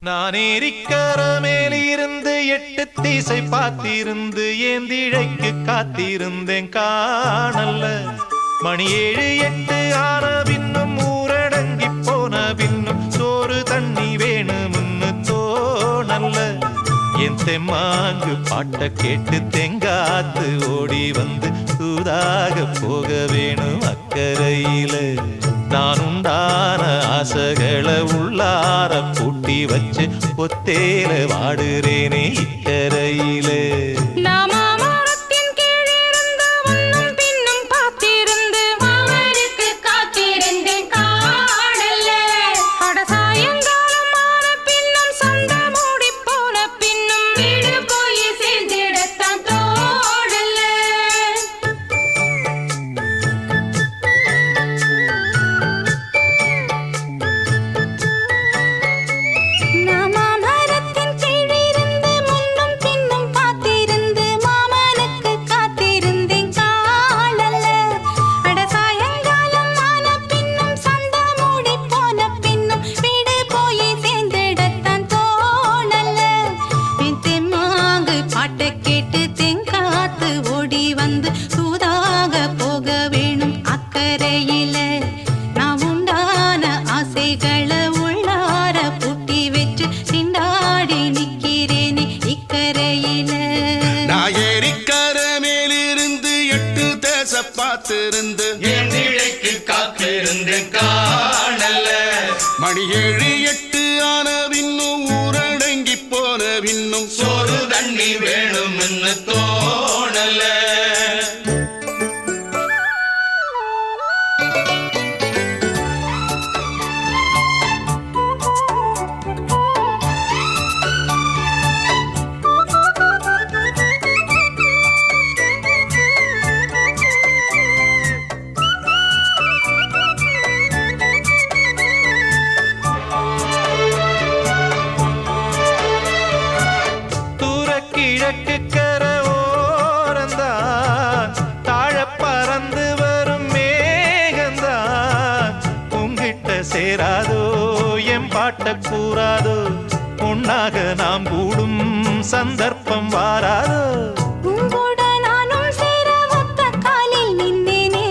நான் ஏரிக்கர மேலிருந்து 8 திசை பார்த்திருந்து ஏந்திழைக்கு காத்திருந்தேன் காணல்ல. மணி 7 8 ஆன பின்னும் ஊரடங்கி போன பின்னும் சோறு தண்ணி வேணும்னு தோணல்ல. என் தெம்மாங்கு பாட்ட கேட்டு தெங்காத்து ஓடி வந்து சூதாக போக வேணும் அக்கறையில. நான் உண்டான ஆசைகளை உள்ளார பூட்டி வச்சு ஒத்தேல வாடுறேனே இக்கரையில. நாமாமரத்தின் கீழிருந்து முன்னும் பின்னும் பார்த்திருந்து மாமனுக்கு காத்திருந்தேன் காணல்ல. அட சாயங்காலம் ஆன பின்னும் சந்த மூடி போன பின்னும் வீடு போய் சேர்ந்திடத்தான் தோழல்ல. நாமாமரத்தின் கீழிருந்து முன்னும் பின்னும் பார்த்திருந்து மாமனுக்கு காத்திருந்தேன் காணல்ல. அட சாயங்காலம் ஆன பின்னும் சந்த மூடி போன பின்னும் வீடு போய் சேர்ந்திடத்தான் தோணல்ல. என் தெம்மாங்கு பாட்டை கேட்டு தெங்காத்து ஓடி வந்து சூதாக போக வேணும் அக்கறையில. நான் உண்டான ஆசைகளை உள்ளார பூட்டி வச்சு திண்டாடி நிக்கிறேனே இக்கரையில. நான் ஏரிக்கர மேலிருந்து 8 தேச பார்த்திருந்து ஏந்திழைக்கு காத்திருந்தேன் காணல்ல. மணி 7 8 ஆன பின்னும் ஊரடங்கி போன பின்னும் சோறு தண்ணி வேணும்னு தோணல்ல. கிழக்கு கூறாதோ பொன்னாக நாம் கூடும் சந்தர்ப்பம் வாராதோ உங்கூட நானும் சேர ஒத்த காலில் நின்னேனே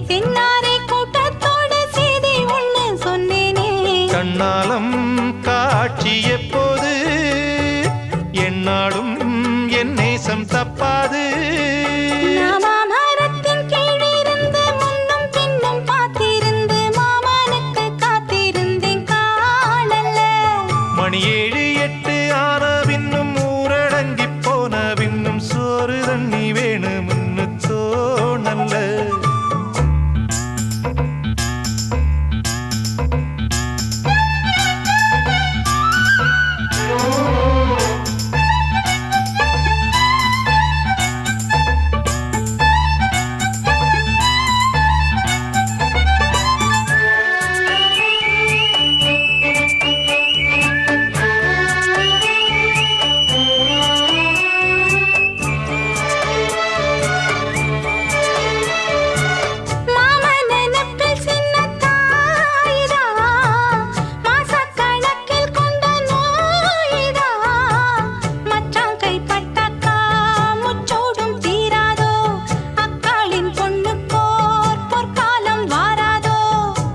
சென்னாரை கூட்டத்தோடு செய்தி ஒண்ணு சொன்னேனே கண்ணாலம் காட்சி எப்போது என்னாலும் என் நேசம் தப்பாது மாமரத்தின் கீழிருந்து முன்னும் பின்னும் பார்த்திருந்து மாமனுக்கு காத்திருந்தேன் காணல மணி 7 8 ஆன பின்னும் ஊரடங்கி போன பின்னும் சோறு தண்ணி வேணும்னு தோணல்ல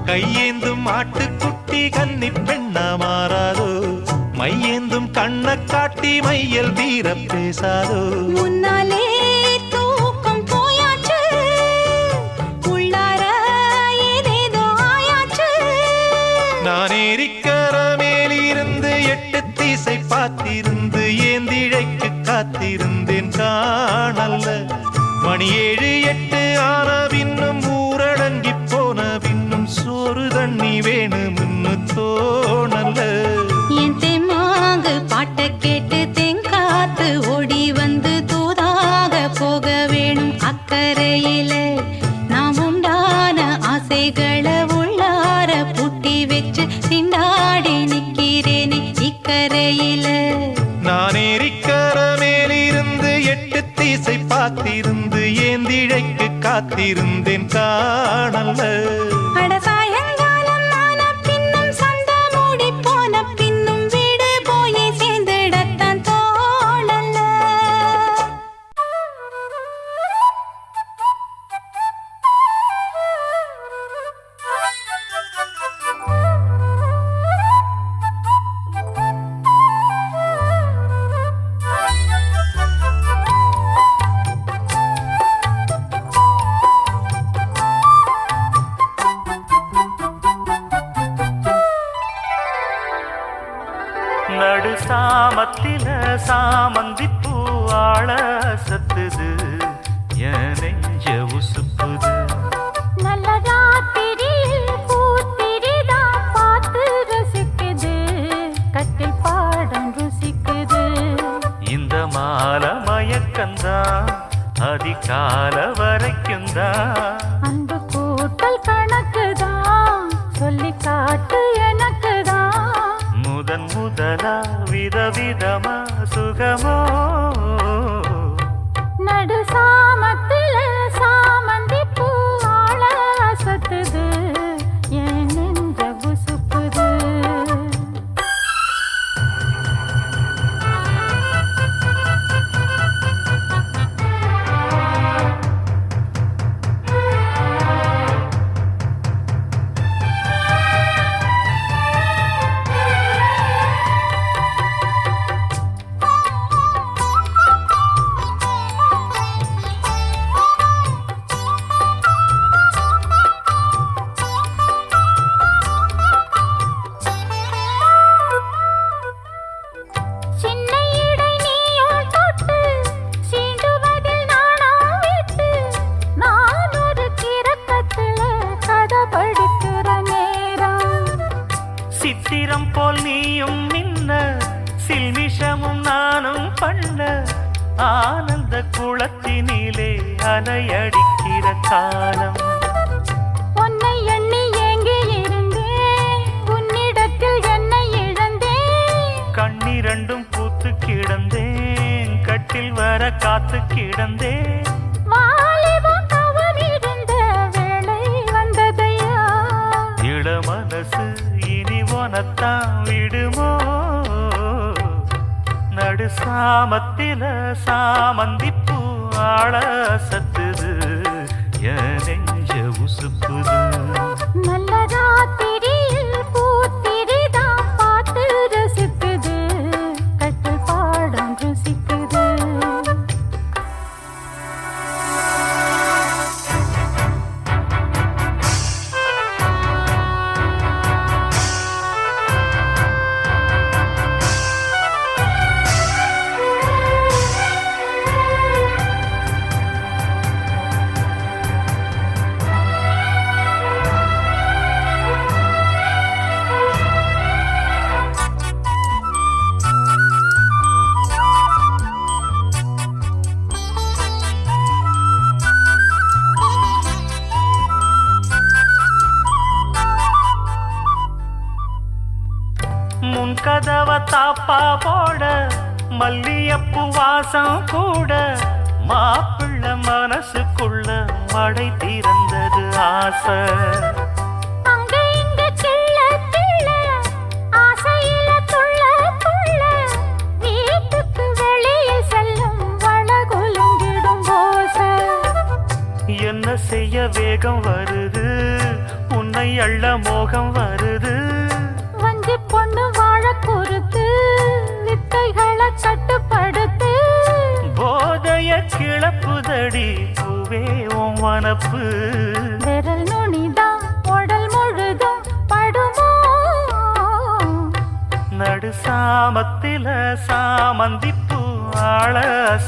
கையேந்தும் ஆட்டுக்குட்டி கன்னி பெண்ணா மாறாதோ மையேந்தும் கண்ண காட்டி மையல் வீர பேசாதோ முன்னாலே தூக்கம் போயாச்சு உள்ளார ஏதேதோ ஆயாச்சு நான் ஏரிக்கர மேலிருந்து 8 திசை பார்த்திருந்து ஏந்திழைக்கு காத்திருந்தேன் காணல்ல மணி 7 8 ஆன பின்னும் ஊரடங்கி போன பின்னும் சோறு தண்ணி வேணும்னு தோணல்ல என் தெம்மாங்கு பாட்ட கேட்டு தெங்காத்து ஓடி வந்து தூதாக போக வேணும் அக்கறையில நாம் உண்டான ஆசைகளை உள்ளார பூட்டி வச்சு திண்டாடி நிக்கிறேனே இக்கரையில நான் ஏரிக்கர மேலிருந்து 8 திசை பார்த்திருந்து ஏந்திழைக்கு காத்திருந்தேன் காணல்ல அட சாயங்காலம் ஆன பின்னும் சந்த மூடி போன பின்னும் வீடு போய் சேர்ந்திடத்தான் தோணல்ல நடு சாமத்தில சாமந்தி பூவாழ சத்துது என் நெஞ்ச உசுப்புது நல்ல ராத்திரியில் பூத்திரிதான் பார்த்து ரசிக்குது கட்டில் பாடம் ருசிக்குது இந்த மால மயக்கந்தான் அதிகால வரைக்கும் தான் அன்பு கூட்டல் கணக்குதான் சொல்லி காட்டு எனக்குதான் முதலா விதவிதமா சுகமோ நடு சாமத்தில சாமந்தி பூ ஆள சத்துது என் நெஞ்ச உசுப்புது சித்திரம் போல் நீயும் மின்ன சில்மிஷமும் நானும் பண்ண ஆனந்த குளத்தினிலே அலையடிக்கிற காலம் உன்னை எண்ணி ஏங்கி இருந்தேன் உன்னிடத்தில் என்னை இழந்தேன் கண்ணிரண்டும் பூத்து கிடந்தேன் கட்டில் வர காத்து கிடந்தேன் வாலிபம் தவறிருந்த வேளை வந்ததையா இள மனசு இனி உனத்தான் விடுமா சாமத்தில சாமந்திப்பூ ஆள சத்துது என் நெஞ்ச உசுப்புது நல்ல ராத்திரியில் பூத்திரிதான் பார்த்து ரசிக்குது கட்டு பாடம் ருசிக்குது முன் கதவ தாப்பா போட மல்லியப்பூ வாசம் கூட மாப்பிள்ள மனசுக்குள்ள மடை திறந்தது ஆசை அங்க இங்க கிள்ள கிள்ள ஆசையில துள்ள துள்ள வீட்டுக்கு வெளியே செல்லும் வளகுலுங்கிடும் போசை என்ன செய்ய வேகம் வருது உன்னை அள்ள மோகம் வருது வஞ்சி பொண்ணு வாழ பொறுத்து வித்தைகளை கட்டுப்படுத்து போதைய கிளப்புதடி பூவே உன் வனப்பு விரல் நுனிதான் உடல் முழுதும் படுமோ நடு சாமத்தில சாமந்திப்பூ ஆள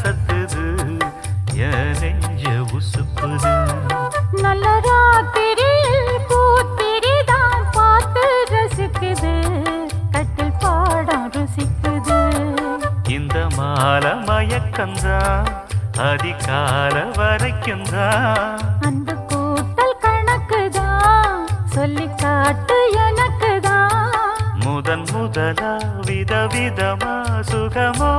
சத்துது என் நெஞ்ச உசுப்புது நல்ல ராத்திரியில் பூத்திரிதான் பார்த்து ரசிக்குது கட்டில் பாடம் ருசிக்குது இந்த மாலை மயக்கந்தான் அதிகால வரைக்கும்தான் அந்த கூட்டல் கணக்குதான் சொல்லி காட்டு எனக்குதான் முதன் முதலா விதவிதமா சுகமோ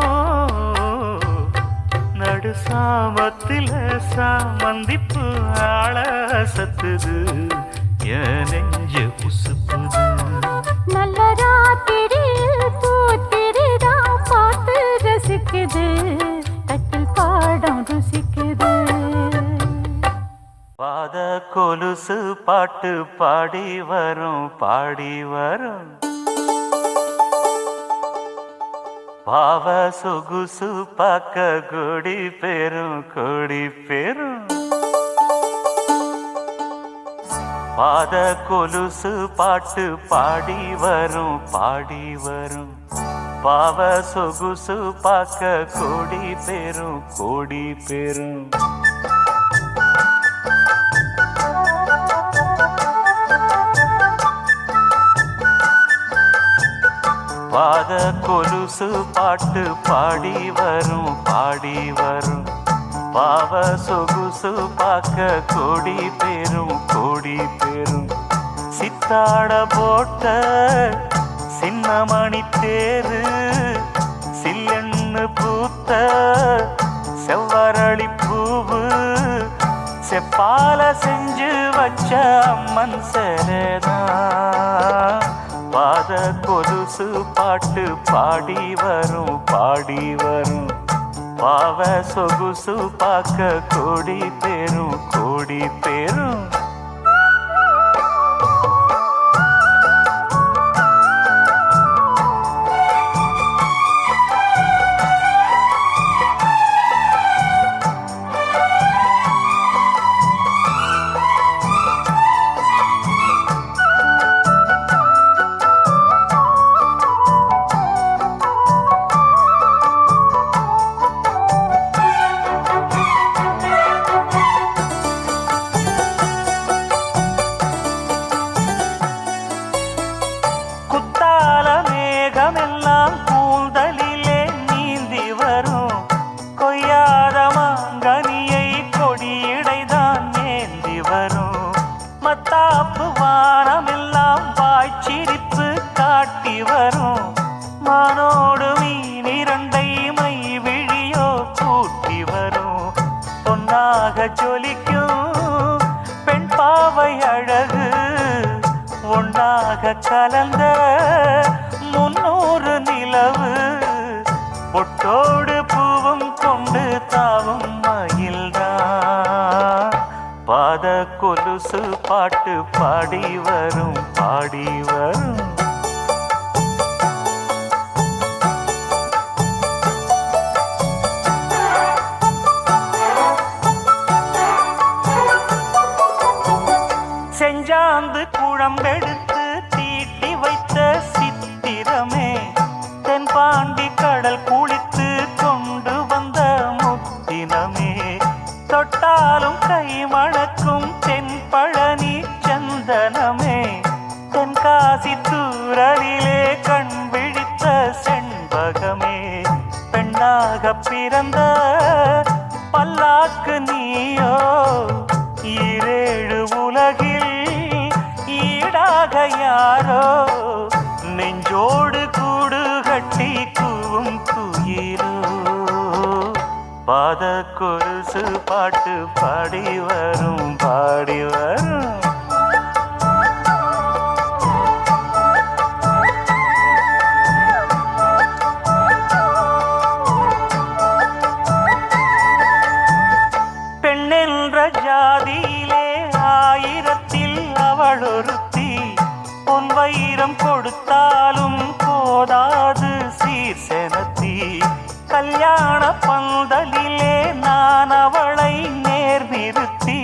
நடு சாமத்தில சாமந்திப்பு ஆள சத்துது என் நெஞ்ச உசுப்புது நல்ல ராத்திரியில் பூத்திரிதான் பார்த்து ரசிக்குது கட்டில் பாடம் ருசிக்குது பாத கொலுசு பாட்டு பாடி வரும் பாடி வரும் பாவ சொகுசு பார்க்க கொடி பெரும் பாத கொலுசு பாட்டு பாடி வரும் பாவ சொகுசு பார்க்க கொடி பெரும் பாத கொலுசு பாட்டு பாடி வரும் பாவ சொகுசு பார்க்க கொடி பெரும் சித்தாட போட்ட சின்னமணி தேரு சில்லெண்ணு பூத்த செவ்வரளி பூவு செப்பால செஞ்சு வச்ச அம்மன் சேரதான் பாத கொலுசு பாட்டு பாடி வரும் பாவ சொகுசு பார்க்க கொடி பெரும் கலந்த 300 நிலவு பொட்டோடு பூவும் கொண்டு தாவும் மயில்தான் பாத கொலுசு பாட்டு பாடி வரும் பாடி வரும். செஞ்சாந்து குழம்பெடுத்து தீட்டி வைத்த சித்திரமே தென்பாண்டி கடல் குளித்து கொண்டு வந்த முத்தினமே தொட்டாலும் கை மணக்கும் தென்பழனி சந்தனமே தென்காசி தூரலிலே கண் விழித்த செண்பகமே பெண்ணாக பிறந்த பல்லாக்கு நீயோ ஈரேழு உலகில் ஈடாக யாரோ நெஞ்சோடு கூடு கட்டி கூவும் குயிலோ பாத கொலுசு பாட்டு பாடி வரும் பாடி வரும். பெண்ணென்ற ஜாதியிலே ஆயிரத்தில் அவள் ஒருத்தி பொன் வைரம் கொடுத்தாலும் போதாது சீர் செனத்தி கல்யாண பந்தலிலே நான் அவளை நேர் நிறுத்தி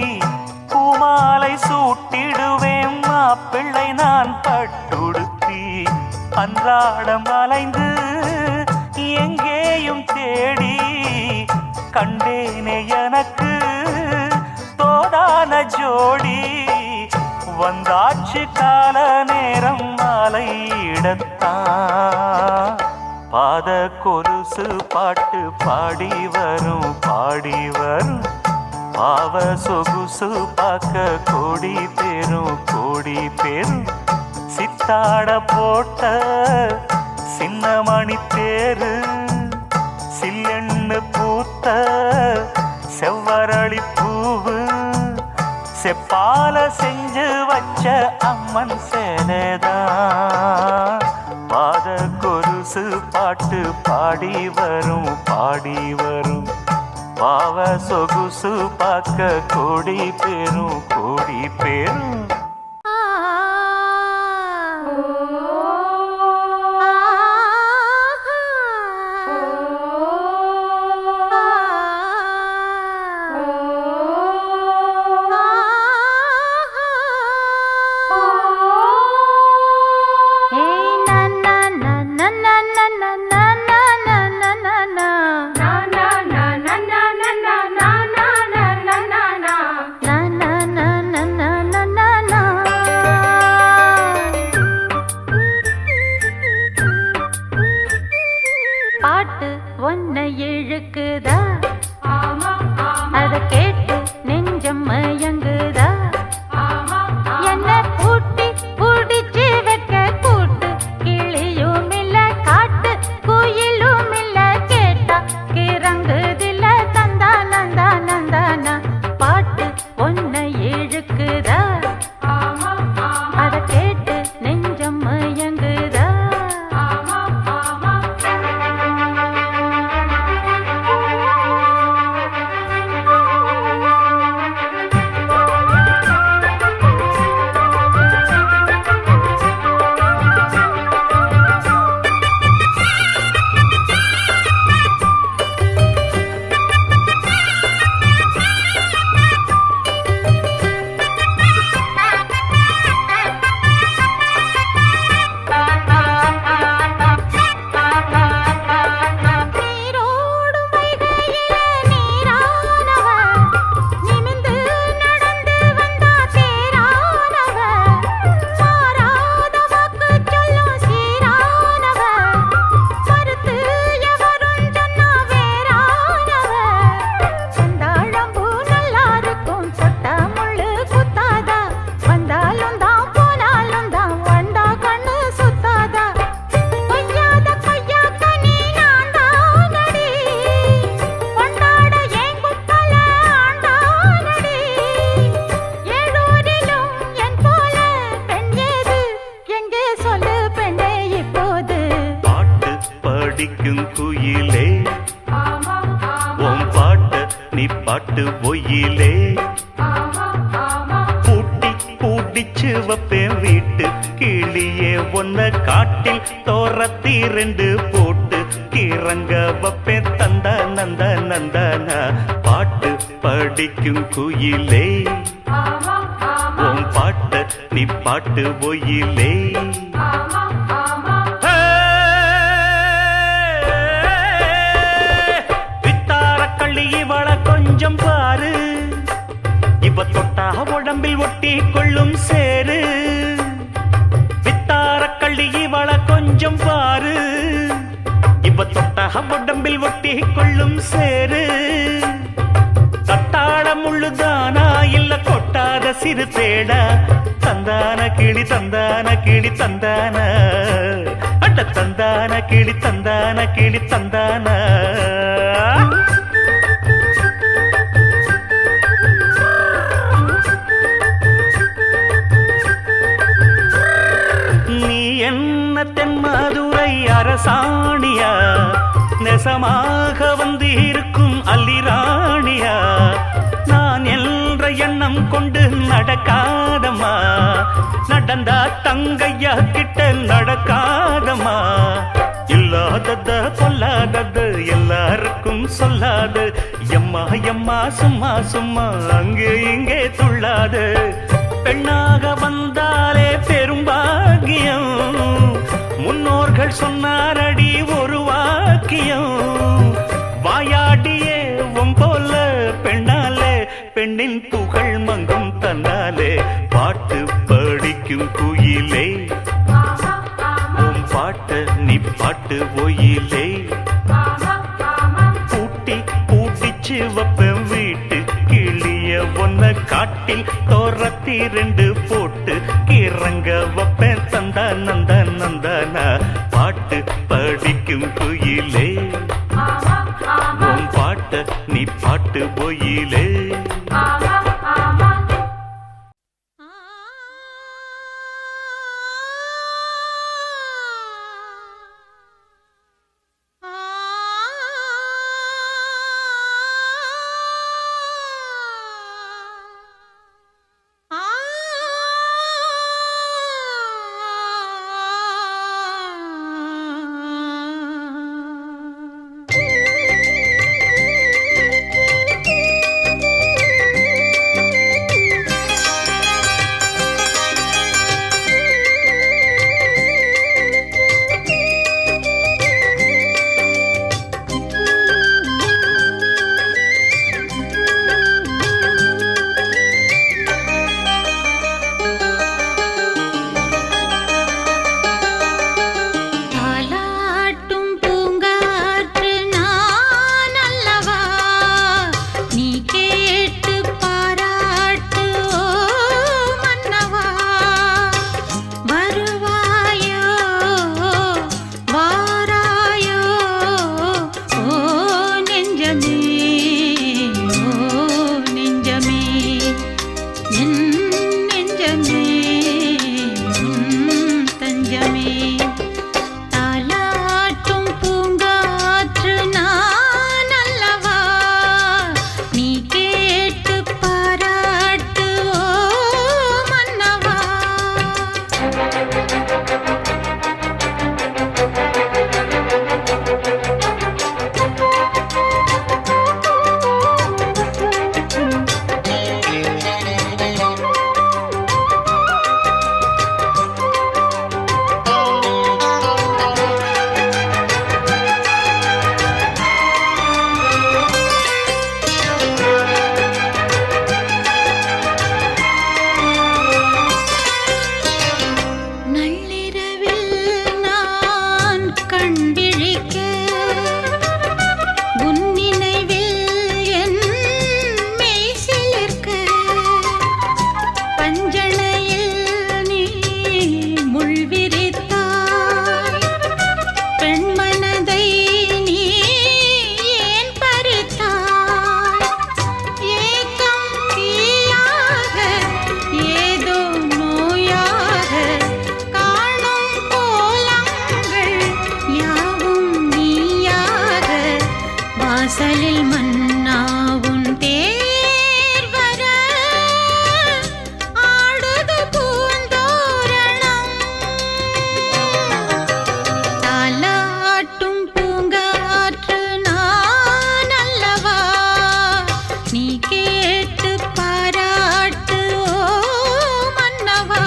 பூமாலை சூட்டிடுவேன் மாப்பிள்ளை நான் பட்டுடுத்தி அன்றாடம் அலைந்து எங்கேயும் தேடி கண்டேனே எனக்கு தோதான ஜோடி வந்தாச்சு கால நேரம் மாலையிடத்தான் பாத கொலுசு பாட்டு பாடி வரும் பாடி வரும். பாவ சொகுசு பார்க்க கோடி பேரும் சித்தாட போட்ட சின்ன மணி தேரு சில்லெண்ணு பூத்த செவ்வரளி பூவு செப்பால செஞ்சு வச்ச அம்மன் சேலைதான் பாத கொலுசு பாட்டு பாடி வரும் பாடி வரும். பாவ சொகுசு பார்க்க கோடி பேரும். பாட்டு ஒன்ன இழுக்குதா அத கேட்டு நெஞ்சம் மயங்குதா என்ன கூட்டி புடிச்சு வைக்க கூட்டு கிளியும் இல்ல காட்டு குயிலும் இல்ல கேட்டா கிறங்குதில்ல தந்தா நந்தா நந்தானா பாட்டு ஒன்ன இழுக்குதா அத கேட்டு நெஞ்சம் மயங்குதா படிக்கும் குயிலே உன் பாட்ட நீ பாட்டு ஒயிலே பூட்டி பூட்டிச்சு வப்பேன் வீட்டு கிளியே ஒன்ன காட்டில் தோரத்தி ரெண்டு போட்டு கிறங்க வப்பேன் தந்த நந்த நந்தனா பாட்டு படிக்கும் குயிலே உன் பாட்ட நீ பாட்டு ஒயிலே கொஞ்சம் பாரு இப்ப தொட்டா உடம்பில் ஒட்டி கொள்ளும் சேரு வித்தார கள்ளி இவள கொஞ்சம் பாரு இப்ப தொட்டா உடம்பில் ஒட்டி கொள்ளும் சேரு தட்டாள முள்ளுதானா இல்ல கொட்டாத சிறு தேடா தந்தான கிளி தந்தான கிளி தந்தான அட்ட தந்தான கிளி தந்தான கிளி தந்தான தென்மதுரை அரசாணியா நெசமாக வந்து இருக்கும் அல்லிராணியா நான் என்ற எண்ணம் கொண்டு நடக்காதம்மா நடந்தா தங்கையா கிட்ட நடக்காதம்மா இல்லாதத பொல்லாதது எல்லாருக்கும் சொல்லாது எம்மா எம்மா சும்மா சும்மா அங்கே இங்கே துள்ளாது பெண்ணாக வந்தாலே பெரும்பாகியம் முன்னோர்கள் சொன்னாரடி ஒரு வாக்கியம் வாயாடியே போல பெண்ணாலே பெண்ணின் புகழ் மங்கும் தன்னாலே பாட்டு படிக்கும் குயிலே உன் பாட்ட நீ பாட்டு ஒயிலே பூட்டி பூட்டிச்சு வப்பேன் வீட்டு கிளிய ஒன்ன காட்டில் தோரத்தி ரெண்டு போட்டு கிறங்க வப்பேன் தந்தா நந்த நந்தனா பாட்டு படிக்கும் குயிலே உன் பாட்ட நீ பாட்டு ஒயிலே வாசலில் மன்னாவும் தேர் வர ஆடுது பூந்தோரணம் தாலாட்டும் பூங்காற்று நான் அல்லவா நீ கேட்டு பாராட்டு ஓ மன்னவா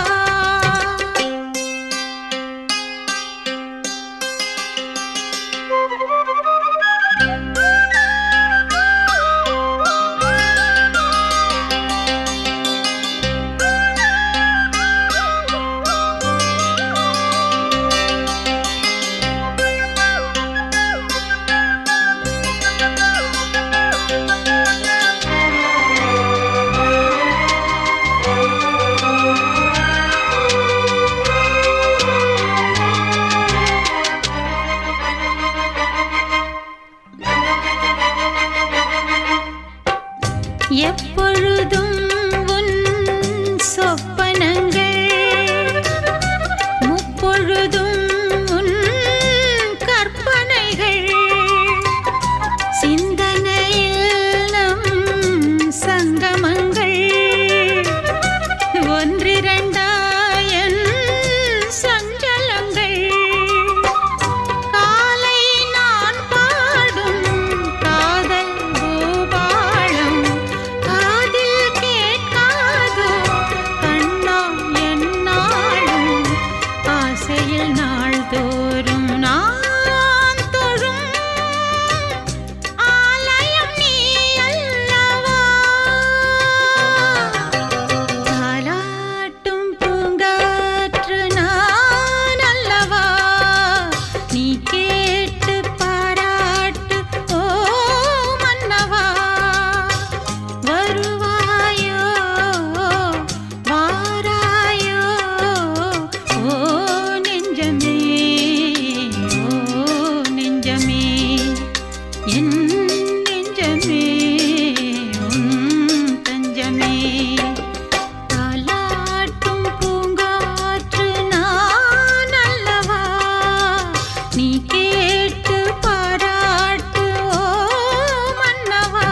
எப்பொழுதும் உன் சொப்பனங்கள் முப்பொழுதும் உன் கற்பனைகள் சிந்தனையில் நம் சங்கமங்கள் ஒன்றிரண்டாயன் சஞ்சலங்கள் காலை நான் பாடும் காதல் பூபாளம் காதில் கேட்காதோ கண்ணா என்னாலும் ஆசையில் நாள்தோறும் நான் தொழும் ஆலயம் நீ அல்லவா தாலாட்டும் பூங்காற்று நான் அல்லவா நீ கேட்டு பாராட்டு ஓ மன்னவா வருவாயோ வாராயோ ஓ நெஞ்சமே என் நெஞ்சமே உன் தஞ்சமே தாலாட்டும் பூங்காற்று நான் அல்லவா நீ கேட்டு பாராட்டு ஓ மன்னவா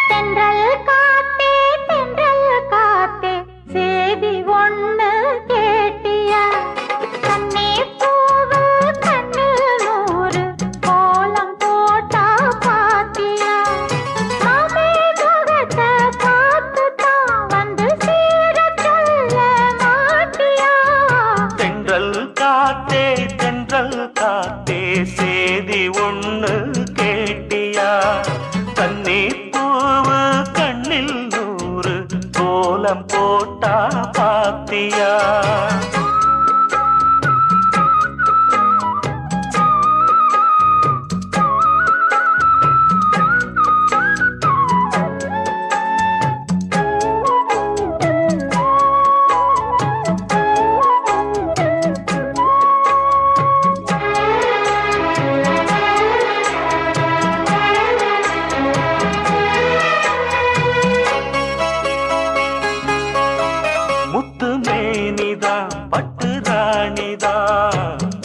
தென்றல் காத்தே சேதி ஒண்ணு கேட்டியா கண்ணே பூவு கண்ணில் நூறு கோலம் போட்டா பாத்தியா மாமே முகத்தை பார்த்து தான் வந்து சீர சொல்ல மாட்டியா தென்றல் காத்தே சேதி ஒண்ணு கேட்டியா கண்ணீர் பூவு கண்ணில் நூறு கோலம் போட்டா பாத்தியா முத்து மேனிதா பட்டு ராணிதா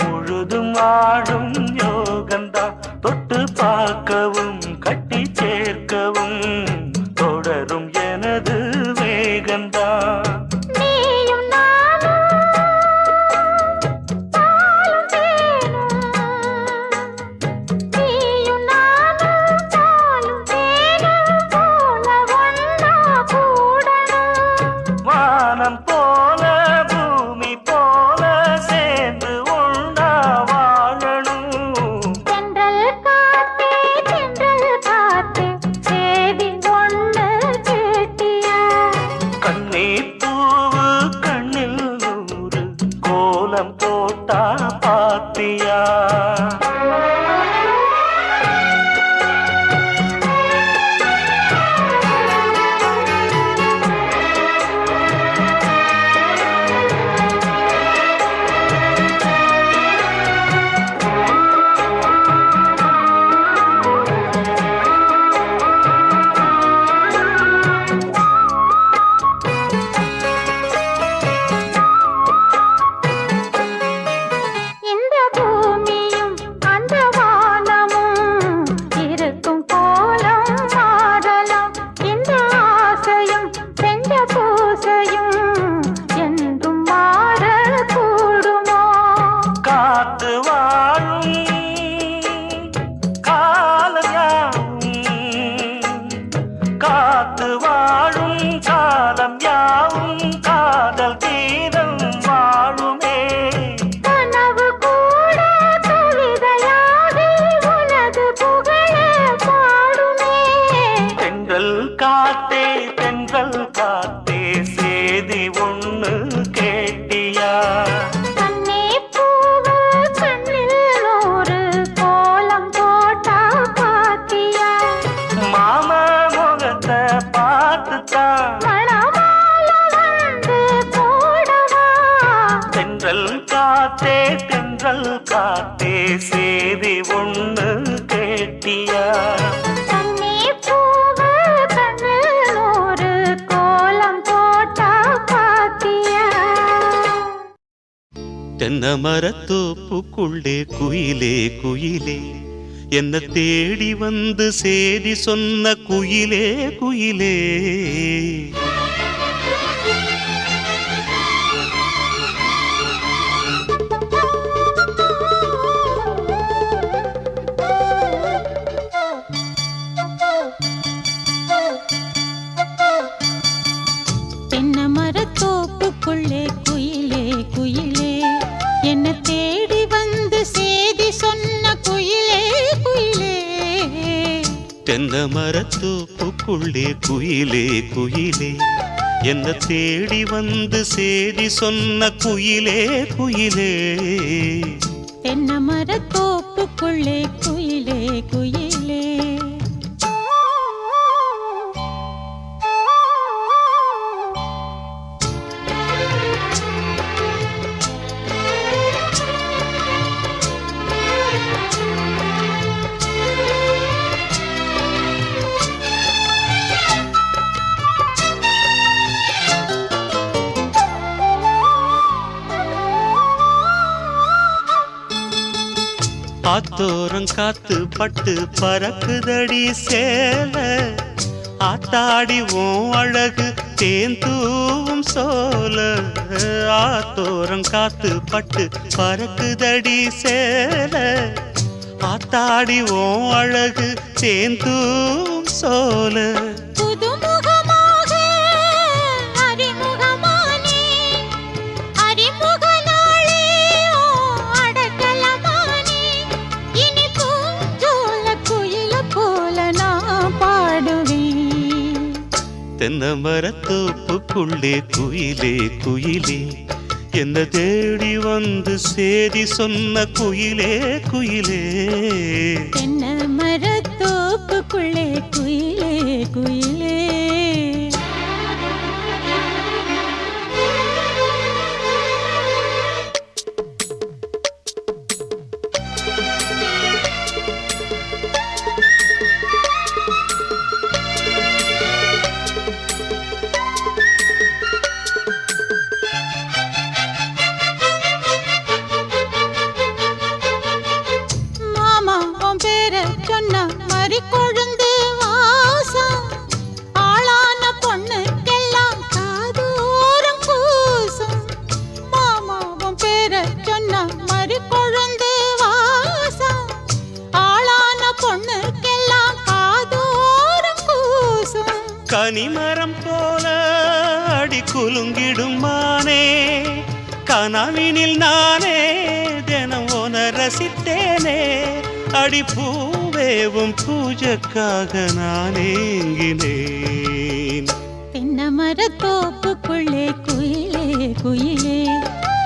முழுதும் ஆடும் யோகந்தா தொட்டு பார்க்கவும் கட்டி சேர்க்கவும் தொடரும் எனது வேகந்தா நீயும் நானும் பாலும் தேனும் நீயும் நானும் பாலும் தேனும் போல ஒன்னா கூடணும் வானம் போல பூமி போல சேர்ந்து ஒண்ணா வாழணும் தென்றல் காத்தே சேதி ஒண்ணு கேட்டியா கண்ணீர் பூவு கண்ணில் நூறு கோலம் போட்டா பாத்தியா சேதி ஒண்ணு கேட்டியா? தண்ணீர் பூவு கண்ணில் ஒரு கோலம் போட்டா பாத்தியா? தென்னை மரத்தோப்புக்குள்ளே குயிலே குயிலே என்ன தேடி வந்து சேதி சொன்ன குயிலே குயிலே. தென்னை மரத்தோப்புக்குள்ளே குயிலே குயிலே என்ன தேடி வந்து சேதி சொன்ன குயிலே குயிலே. தென்னை மரத்தோப்புக்குள்ளே குயிலே குயிலே என்ன தேடி வந்து சேதி சொன்ன குயிலே குயிலே. தென்னை மரத்தோப்புக்குள்ளே குயிலே குயிலே. ஆத்தோரம் காத்து பட்டு பறக்குதடி சேல ஆத்தாடி உன் அழகு தேந்தூவும் சோல. ஆத்தோரம் காத்து பட்டு பறக்குதடி சேல ஆத்தாடி உன் அழகு தேந்தூவும் சோல. புதுமுகமாக அறிமுகமானே அறிமுக நாளே ஓ அடக்கலமானே. இனி பூஞ்சோல குயில போல நான் பாடுவேன். தென்னை மரத்தோப்புக்குள்ளே குயிலே குயிலே என்ன தேடி வந்து சேதி சொன்ன குயிலே குயிலே. தென்னை மரத்தோப்புக்குள்ளே குயிலே குயிலே. மாமா உன் பேர சொன்ன மறி கொழுந்து வாசம் ஆளான பொண்ணுக்கெல்லாம் காதூரம் கூசும். மாமா உன் பேர சொன்ன மறி கொழுந்து வாசம் ஆளான பொண்ணுக்கெல்லாம் காதூரம் கூசும். கனிமரம் போல அடி குலுங்கிடும் மானே கனவினில் நானே தினம் உன ரசித்தேனே. அடி பூவேவும் பூஜைக்காக நான் ஏங்கினேன். தென்னை மரத்தோப்புக்குள்ளே குயிலே குயிலே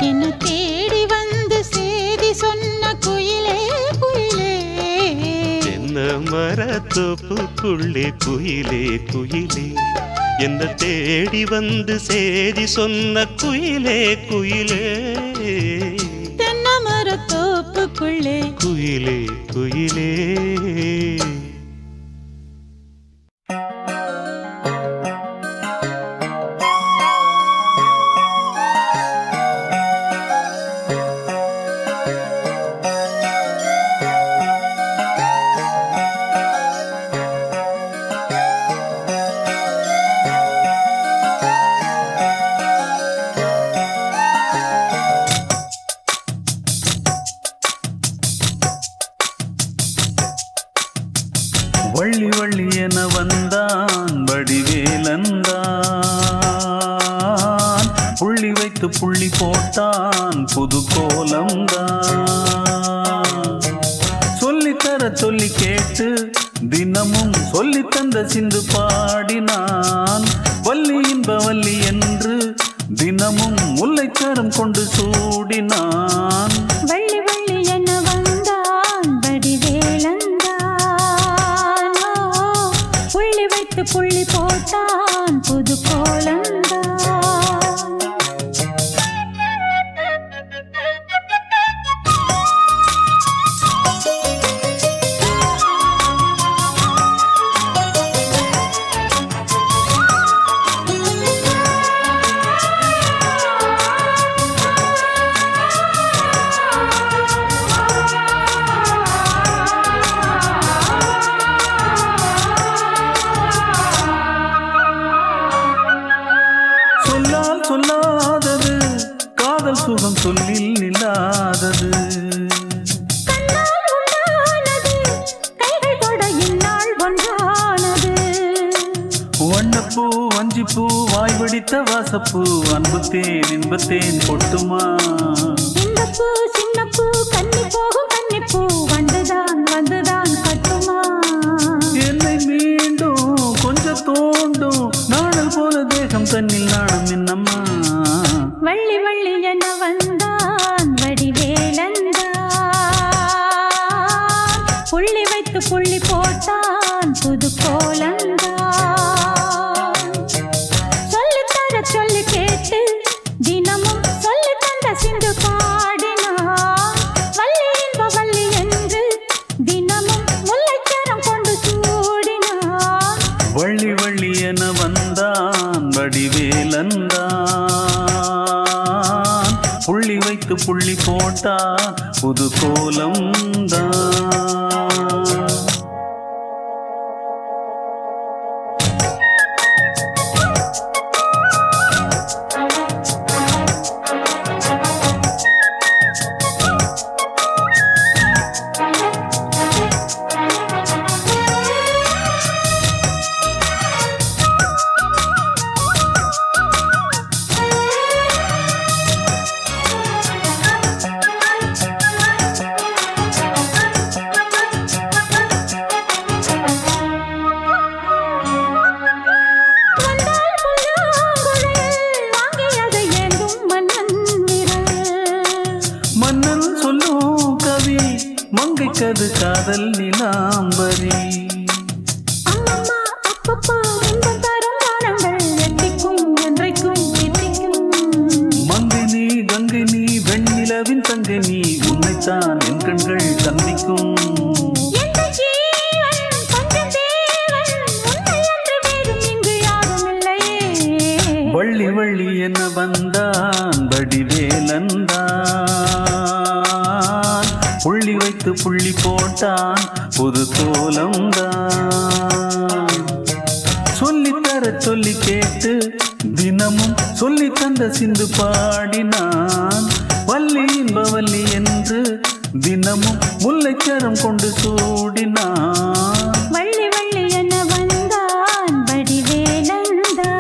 என்ன தேடி வந்து சேதி சொன்ன குயிலே குயிலே. தென்னை மரத்தோப்புக்குள்ளே குயிலே குயிலே என்ன தேடி வந்து சேதி சொன்ன குயிலே குயிலே. தென்னை மரத்தோப்புக்குள்ளே குயிலே குயிலே. வள்ளி வள்ளி என வந்தான் வடிவேலந்தான் புள்ளி வைத்து புள்ளி போட்டான் புது கோலம்தான். சொல்லித்தர சொல்லி கேட்டு தினமும் சொல்லி தந்த சிந்து பாடினான். வள்ளி இன்ப வள்ளி என்று தினமும் முல்லைச்சரம் கொண்டு சூடினான். வள்ளி வள்ளி என வந்தான் வடிவேலந்தான் புள்ளி வைத்து புள்ளி போட்டான் புது கோலந்தான். பிடித்த வாசப்பூ அன்புத்தேன் இன்பத்தேன் கொட்டுமா இந்த பூ சின்ன பூ கன்னி போகும் கன்னி பூ வந்துதான் வந்துதான் கட்டுமா என்னை மீண்டும் கொஞ்சம் தோண்டும் நாடல் போல தேகம் தன்னில் நாணம் என்னம்மா வள்ளி வள்ளி என வந்தான் வடிவேலந்தான் புள்ளி வைத்து புள்ளி போட்டான் புது கோலந்தான் சொல்லித்தர சொல்லி கேட்டு தினமும் சொல்லி தந்த சிந்து பாடினான் வள்ளி இன்ப வள்ளி என்று தினமும் முல்லைச்சரம் கொண்டு சூடினான் வள்ளி வள்ளி என வந்தான் வடிவேலந்தான் புள்ளி வைத்து புள்ளி போட்டான் புது கோலம்தான் மங்கைக்கது காதல் நிலாம்பரி அம்மம்மா அப்பப்பா இன்பம் தரும் வானங்கள் எட்டிக்கும் என்றைக்கும் எட்டிக்கும் மங்கை நீ கங்கை நீ வெண்ணிலவின் தங்கை நீ உன்னைத்தான் என் கண்கள் சந்திக்கும் எந்த ஜீவன் கொஞ்சம் தேவன் உன்னை அன்று வேறும் இங்கு யாரும் இல்லையே வள்ளி வள்ளி என வந்தான் வடிவேலந்தான் புள்ளி வைத்து புள்ளி போட்டான் புது கோலம்தான் சொல்லித்தர சொல்லி கேட்டு தினமும் சொல்லி தந்த சிந்து பாடினான் வள்ளி இன்ப வள்ளி என்று தினமும் முல்லைச்சரம் கொண்டு சூடினான் வள்ளி வள்ளி என வந்தான் வடிவேலந்தான்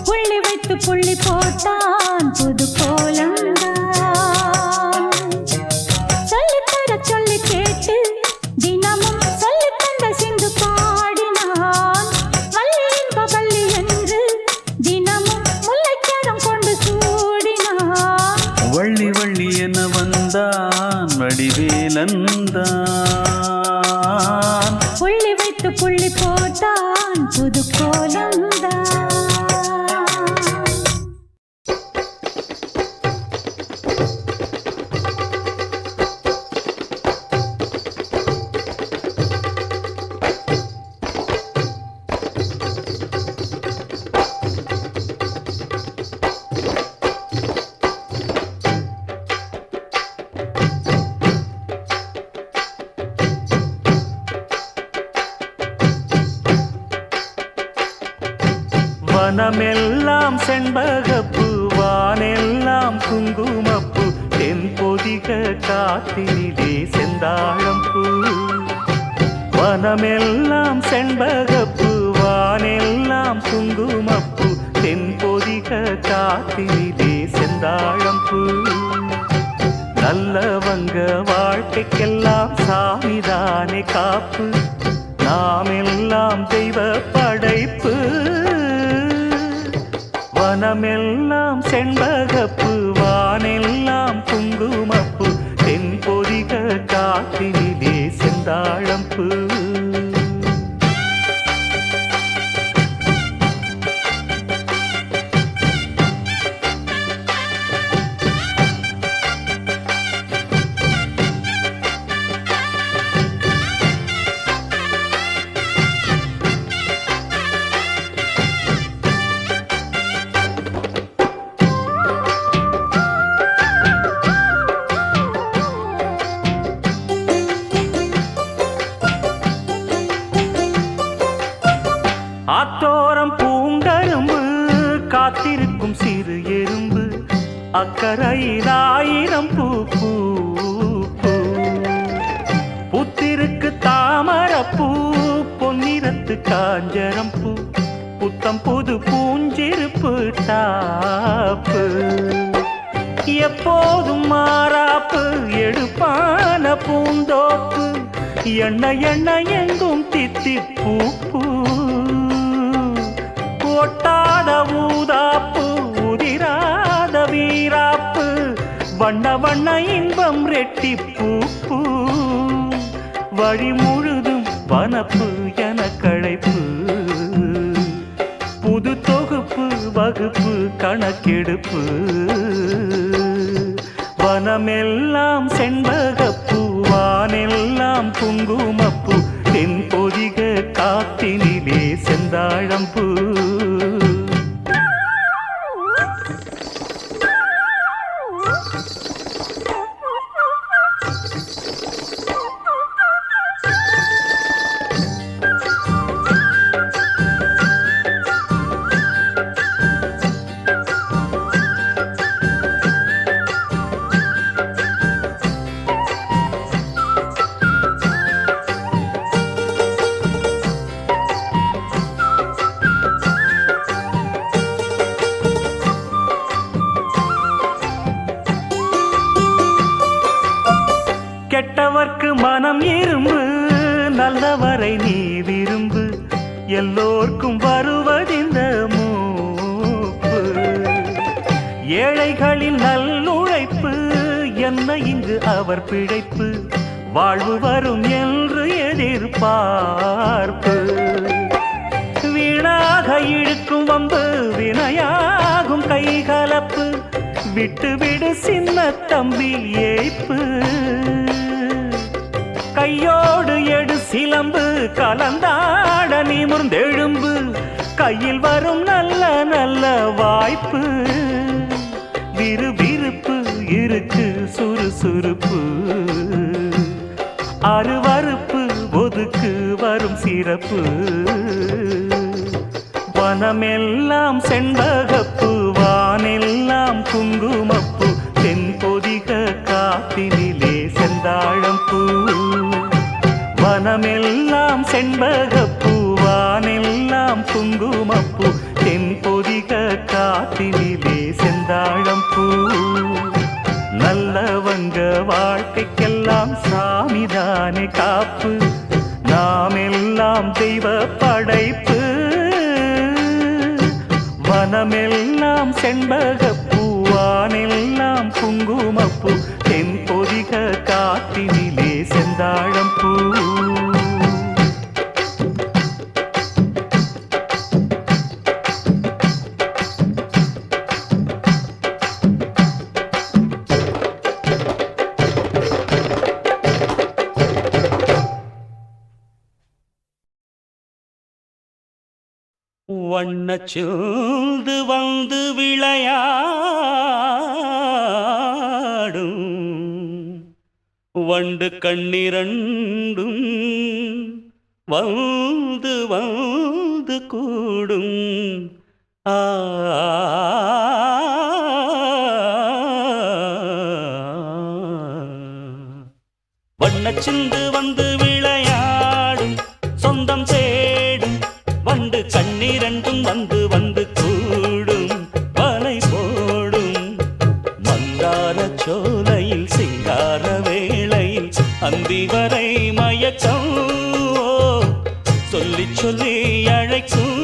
புள்ளி வைத்து புள்ளி போட்டான் புது கோலம்தான் சொல்லித்தர சொல்லி கேட்டு தினமும் சொல்லி தந்த சிந்து பாடினான் வள்ளி இன்ப வள்ளி என்று தினமும் முல்லைச்சரம் கொண்டு சூடினான் வள்ளி வள்ளி என வந்தான் வடிவேலந்தான் புள்ளி வைத்து புள்ளி போட்டான் புது கோலம்தான் வனமெல்லாம் செண்பகப்பூ வானெல்லாம் குங்குமப்பூ தென்பொதிக காத்தினிலே செந்தாழம்பூ வனமெல்லாம் செண்பகப்பூ வானெல்லாம் குங்குமப்பூ தென்பொதிக காத்தினிலே செந்தாழம்பூ நல்லவங்க வாழ்க்கைக்கெல்லாம் சாமிதானே காப்பு நாமெல்லாம் தெய்வ படைப்பு வனமெல்லாம் செண்பகப்பூ வானெல்லாம் குங்குமப்பூ தென்பொதிக காத்தினிலே செந்தாழம்பூ ஆத்தோரம் பூங்கரும்பு காத்திருக்கும் சிறு எறும்பு அக்கரையில் ஆயிரம் பூ பூ பூ. புத்திருக்கு தாமரப்பூ பொன்னிறத்து காஞ்சரம் பூ புத்த புத்தம் புது பூஞ்சிருப்பு டாப்பு எப்போதும் மாறாப்பு எடுப்பான பூந்தோப்பு எண்ணெய் எண்ணெய் எங்கும் தித்திப்பூ ஒட்டாத ஊதாப்பு உதிராத வீராப்பு வண்ண வண்ண இன்பம் ரெட்டிப்பூ வழி முழுதும் வனப்பு என களைப்பு புது தொகுப்பு வகுப்பு கணக்கெடுப்பு வனமெல்லாம் செண்பகப்பூ வானெல்லாம் குங்குமப்பூ தென் பொதிக காத்தினிலே செந்தாழம்பூ கெட்டவர்க்கு மனம் இரும்பு நல்லவரை நீ விரும்பு எல்லோர்க்கும் வருவதிந்த மூப்பு ஏழைகளின் நல்லுழைப்பு என்ன இங்கு அவர் பிழைப்பு வாழ்வு வரும் என்று எதிர்பார்ப்பு வீணாக இழுக்கும் வம்பு வினையாகும் கைகலப்பு விட்டு விடு சின்ன தம்பி ஏய்ப்பு கையோடு எடு சிலம்பு கலந்தாட நிமிர்ந்தெழும்பு கையில் வரும் நல்ல நல்ல வாய்ப்பு விறுவிறுப்பு இருக்கு சுறுசுறுப்பு அருவறுப்பு ஒதுக்கு வரும் சிறப்பு வனமெல்லாம் செண்பகப்பு வானெல்லாம் குங்குமப்பு தென் பொதிக காத்தினிலே செந்தாழம்பூ வனமெல்லாம் செண்பகப்பூ வானெல்லாம் குங்குமப்பூ தென் பொதிக காத்தினிலே செந்தாழம்பூ நல்லவங்க வாழ்க்கைக்கெல்லாம் சாமிதானே காப்பு நாம் எல்லாம் தெய்வ படைப்பு வனமெல்லாம் செண்பகப்பூ வானெல்லாம் குங்குமப்பூ தென் பொதிக காத்தினிலே செந்தாழம்பூ வண்ணச்சூழ்ந்து வந்து விளையாடும் வண்டு கண்ணிரண்டும் வந்து வந்து கூடும் வண்ணச்சிந்து வந்து விளையாடும் சொந்தம் தேடும் வண்டு கண்ணிரண்டும் வந்து வந்து கூடும் வலை போடும் மந்தார சோலையில் சிங்கார வேளையில் அந்தி வரை மயக்கம் சொல்லி சொல்லி அழைக்கும்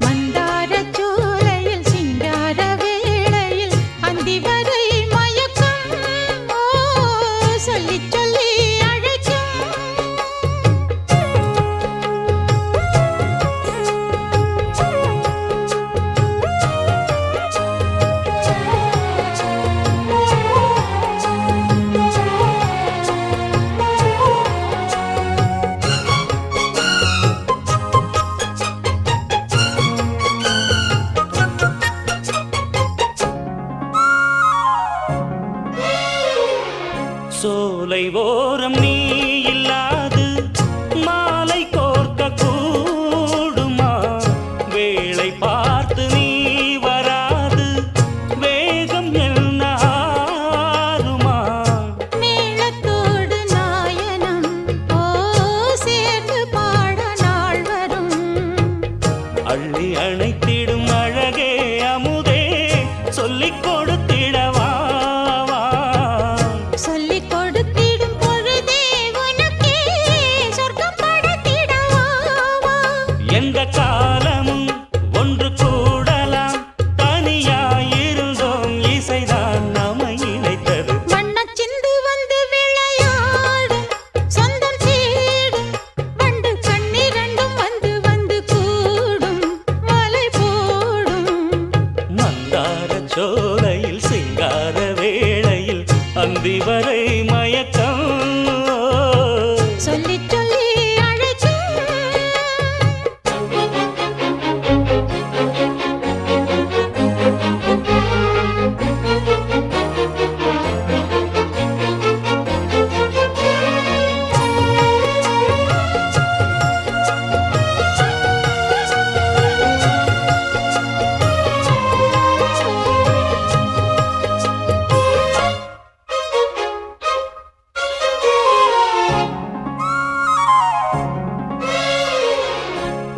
மந்தார சோலை மலை ஓரம் நீ இல்லாது மாலை கோர்க்க கூடுமா வேளை பார்த்து நீ வராது வேகம் என்ன ஆறுமா மேளத்தோடு நாயனம் ஓ சேர்ந்து பாட நாள் வரும் அள்ளி அணைத்திடும் அழகே அமுதே சொல்லிக் கொடுத்திடவா சொல்லிக் கொடுத்திடும் பொழுதே உனக்கே சொர்க்கம் படைத்திடவா எந்த காலமும் ஒன்று கூடலாம் தனியாயிருந்தோம் இசைதான் நம்மை இணைத்தது வண்ணச் சிந்து வந்து விளையாடும் சொந்தம் தேடும் வண்டு கண்ணிரண்டும் வந்து வந்து கூடும் மலை போடும் மந்தார சோலையில் சிங்கார வேளையில் அந்தி வரை மயக்கம் சொல்லி சொல்லி அழைக்கும்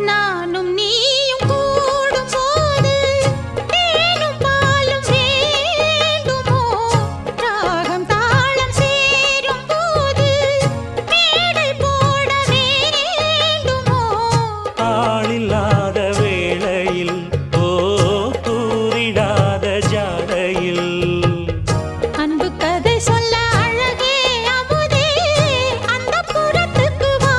நானும் நீயும் கூடும் போது தேனும் பாலும் வேண்டுமோ ராகம் தாளம் சேரும் போது மேடை போட வேண்டுமோ ஆளில்லாத வேளையில் ஓ கூறிடாத ஜாடையில் அன்பு கதை சொல்ல அழகே அமுதே அந்த புறத்துக்கு வா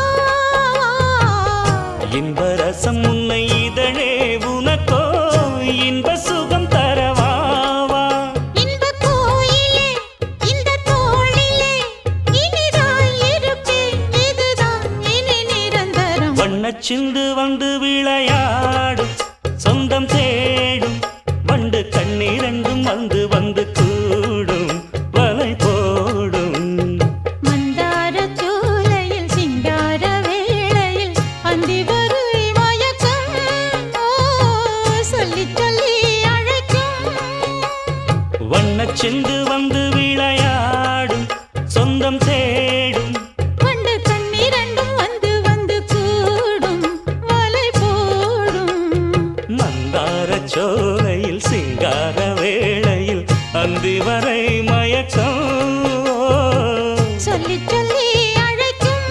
இன்ப ரசம் உன்னை இதழே உனக்கோ இன்ப சுகம் தரவாவா இன்ப கோயிலே இந்த தோளிலே இனிதாய் இருப்பேன் இதுதான் இனி நிரந்தரம் வண்ணச் சிந்து வந்து விளையாடும் சொந்தம் தேடும் வண்டு கண்ணீரண்டும் வந்து வந்து கூடும் வலை போடும் மந்தார சோலையில் சிங்கார வேளையில் அந்தி வரை மயக்கம் ஓ சொல்லி சொல்லி அழைக்கும் வண்ணச் சிந்து வந்து விளையாடும் சொந்தம் தேடும் வண்டு கண்ணிரண்டும் வந்து வந்து கூடும் வலை போடும் மந்தார சோலையில் சிங்கார வேளையில் அந்தி வரை மயக்கம் சொல்லி சொல்லி அழைக்கும்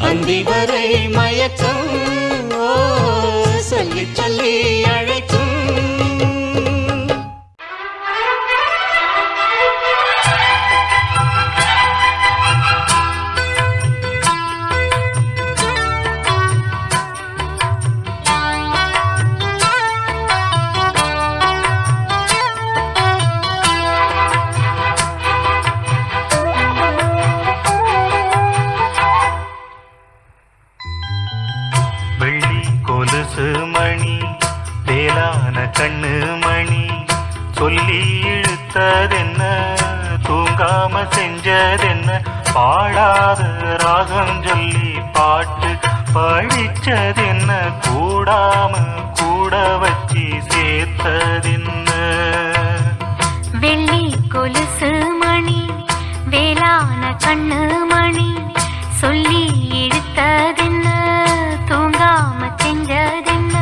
அந்தி வரை மயக்கம் சொல்லி சொல்லி அழைக்கும் வெள்ளி கொலுசு மணி வேளான கண்ணு மணி சொல்லி இழுத்ததென்ன தூங்காம செஞ்சதென்ன பாடாத ராகம் சொல்லி பாட்டு படிச்சதென்ன கூடாம கூட வச்சு சேர்த்ததென்ன வெள்ளி கொலுசு மணி வேளான கண்ணு மணி சொல்லி இழுத்ததென்ன தூங்காம செஞ்சதென்ன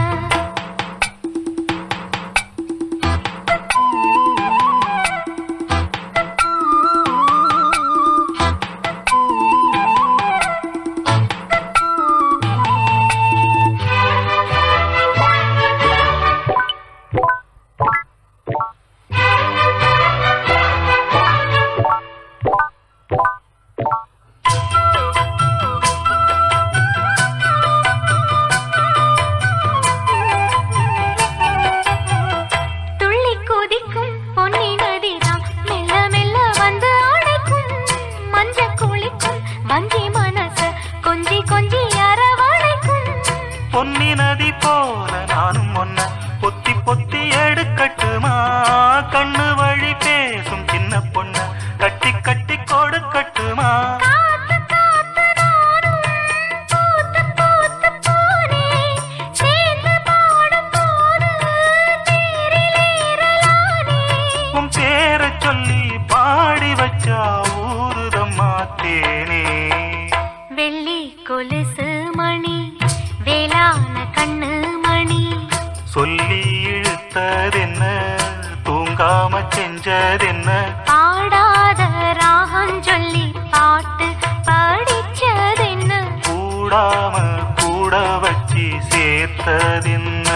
பொன்னி நதி போல நானும் ஒன்ன பொத்தி பொத்தி எடுக்கட்டுமா கண்ணு வழி பேசும் சின்ன பொண்ண கட்டி கட்டி கொடு காத்து காத்து நானும் பூத்து பூத்து போனேன் சேர்ந்து பாடும் போது தேரிலேறலானே உன் பேரை சொல்லி பாடி வச்சா ஊருதம்மா தேனே வெள்ளி கொலுசு மணி வேளான கண்ணு மணி சொல்லி இழுத்ததென்ன தூங்காம செஞ்சதென்ன பாடாத ராகம் சொல்லி பாட்டு படிச்சதென்ன கூடாம கூட வச்சு சேர்த்ததென்ன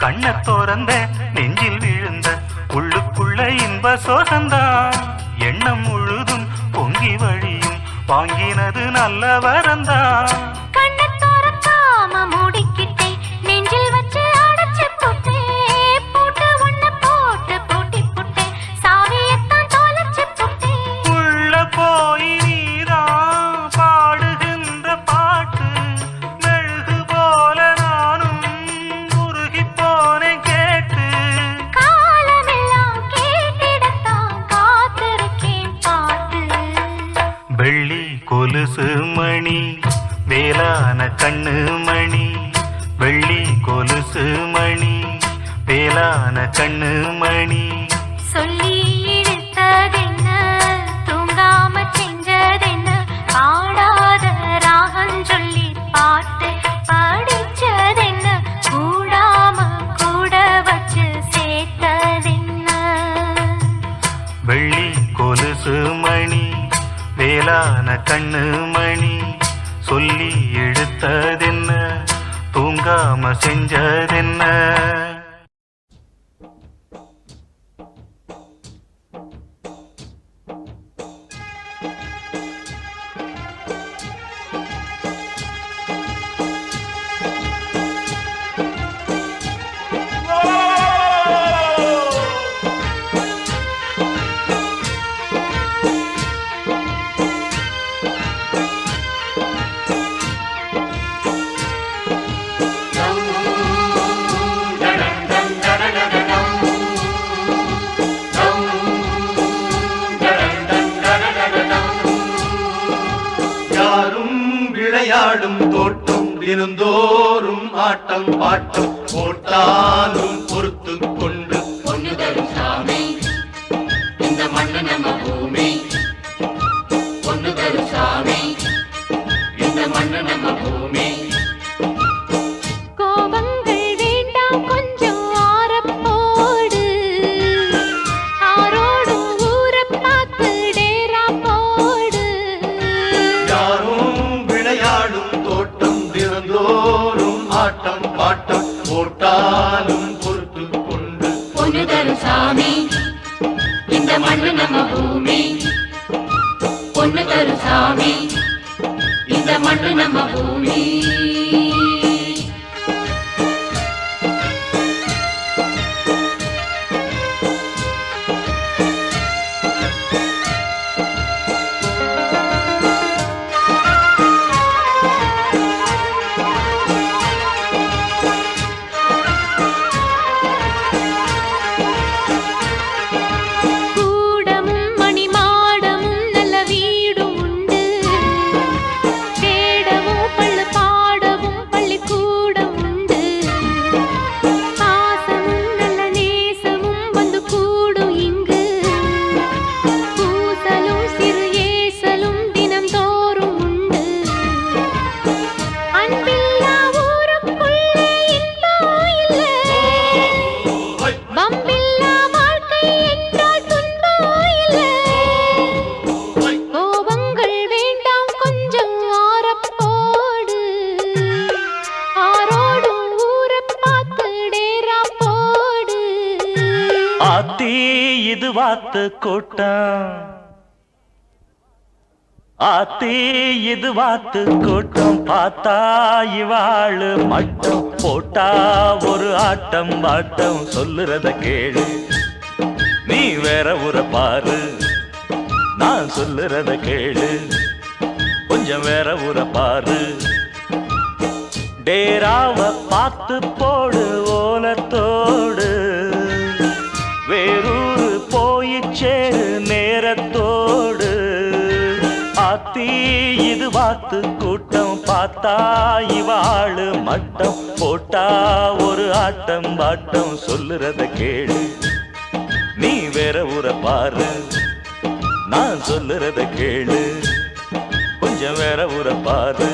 கண்ண திறந்த நெஞ்சில் விழுந்த உள்ளுக்குள்ள இன்ப சோகந்தான் எண்ணம் முழுதும் பொங்கி வழியும் வாங்கினது நல்ல வரந்தான் கண்ணை திறக்காம மூடிக்கிட்டே நெஞ்சில் வச்சு அடைச்சு போட்டேன் பூட்டு ஒண்ணு போட்டு பூட்டி போட்டேன் சாவியத்தான் தொலைச்சு போட்டேன் உள்ள போய் நீதான் பாடுகின்ற பாட்டு மெழுகு போல நானும் உருகி போனேன் கேட்டு காலமெல்லாம் கேட்டிடத்தான் காத்திருக்கேன் பாட்டு வெள்ளி கொலுசு மணி வேளான கண்ணு மணி வெள்ளி கொலுசு மணி வேளான கண்ணு மணி சொல்லி இழுத்ததென்ன தூங்காம செஞ்சதென்ன பாடாத ராகம் சொல்லி பாட்டு படிச்சதென்ன கூடாம கூட வச்சு சேர்த்ததென்ன வெள்ளி கொலுசு மணி வேளான கண்ணு மணி சொல்லி எடுத்ததென்ன தூங்காம செஞ்சதென்ன யாரும் விளையாடும் தோட்டம் தினந்தோறும் ஆட்டம் பாட்டம் போட்டாலும் பொறுத்து கொண்டு பொண்ணு தரும் சாமி இந்த மண்ணு நம்ம பூமி பொண்ணு தரும் சாமி இந்த மண்ணு நம்ம பூமி கோபங்கள் வேண்டாம் கொஞ்சம் ஆரப்போடு ஆரோடும் ஊரை பார்த்து டேரா போடு யாரும் விளையாடும் தோட்டம் தினந்தோறும் ஆட்டம் பாட்டம் போட்டாலும் பொறுத்து கொண்டு பொண்ணு தரும் சாமி இந்த மண்ணு நம்ம பூமி பொண்ணு தரும் சாமி இந்த மண்ணு நம்ம பூமி கூடமும் மணிமாடமும் நல்ல வீடும் உண்டு தேடவும் பள்ளு பாடவும் வாத்து கூட்டம் ஆத்தி இது வாத்து கூட்டம் பார்த்தா இவாளு மட்டம் போட்டா ஒரு ஆட்டம் பாட்டம் சொல்லுறத கேளு நீ வேற ஊரை பாரு நான் சொல்லுறத கேளு கொஞ்சம் வேற ஊரை பாரு டேராவ பார்த்து போடு ஓலத்தோடு வேறூரு போய் சேரு நேரத்தோடு ஆத்தி இது வாத்து கூட்டம் பார்த்தா இவாளு மட்டம் போட்டா ஒரு ஆட்டம் பாட்டம் சொல்லுறத கேளு நீ வேற ஊரை பாரு நான் சொல்லுறத கேளு கொஞ்சம் வேற ஊரை பாரு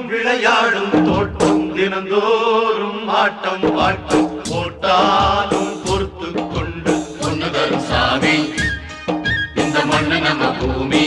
விளையாடும் தோட்டம் தினந்தோறும் ஆட்டம் பாட்டம் போட்டாலும் பொறுத்து கொண்டு பொண்ணு தரும் சாமி இந்த மண்ணு நம்ம பூமி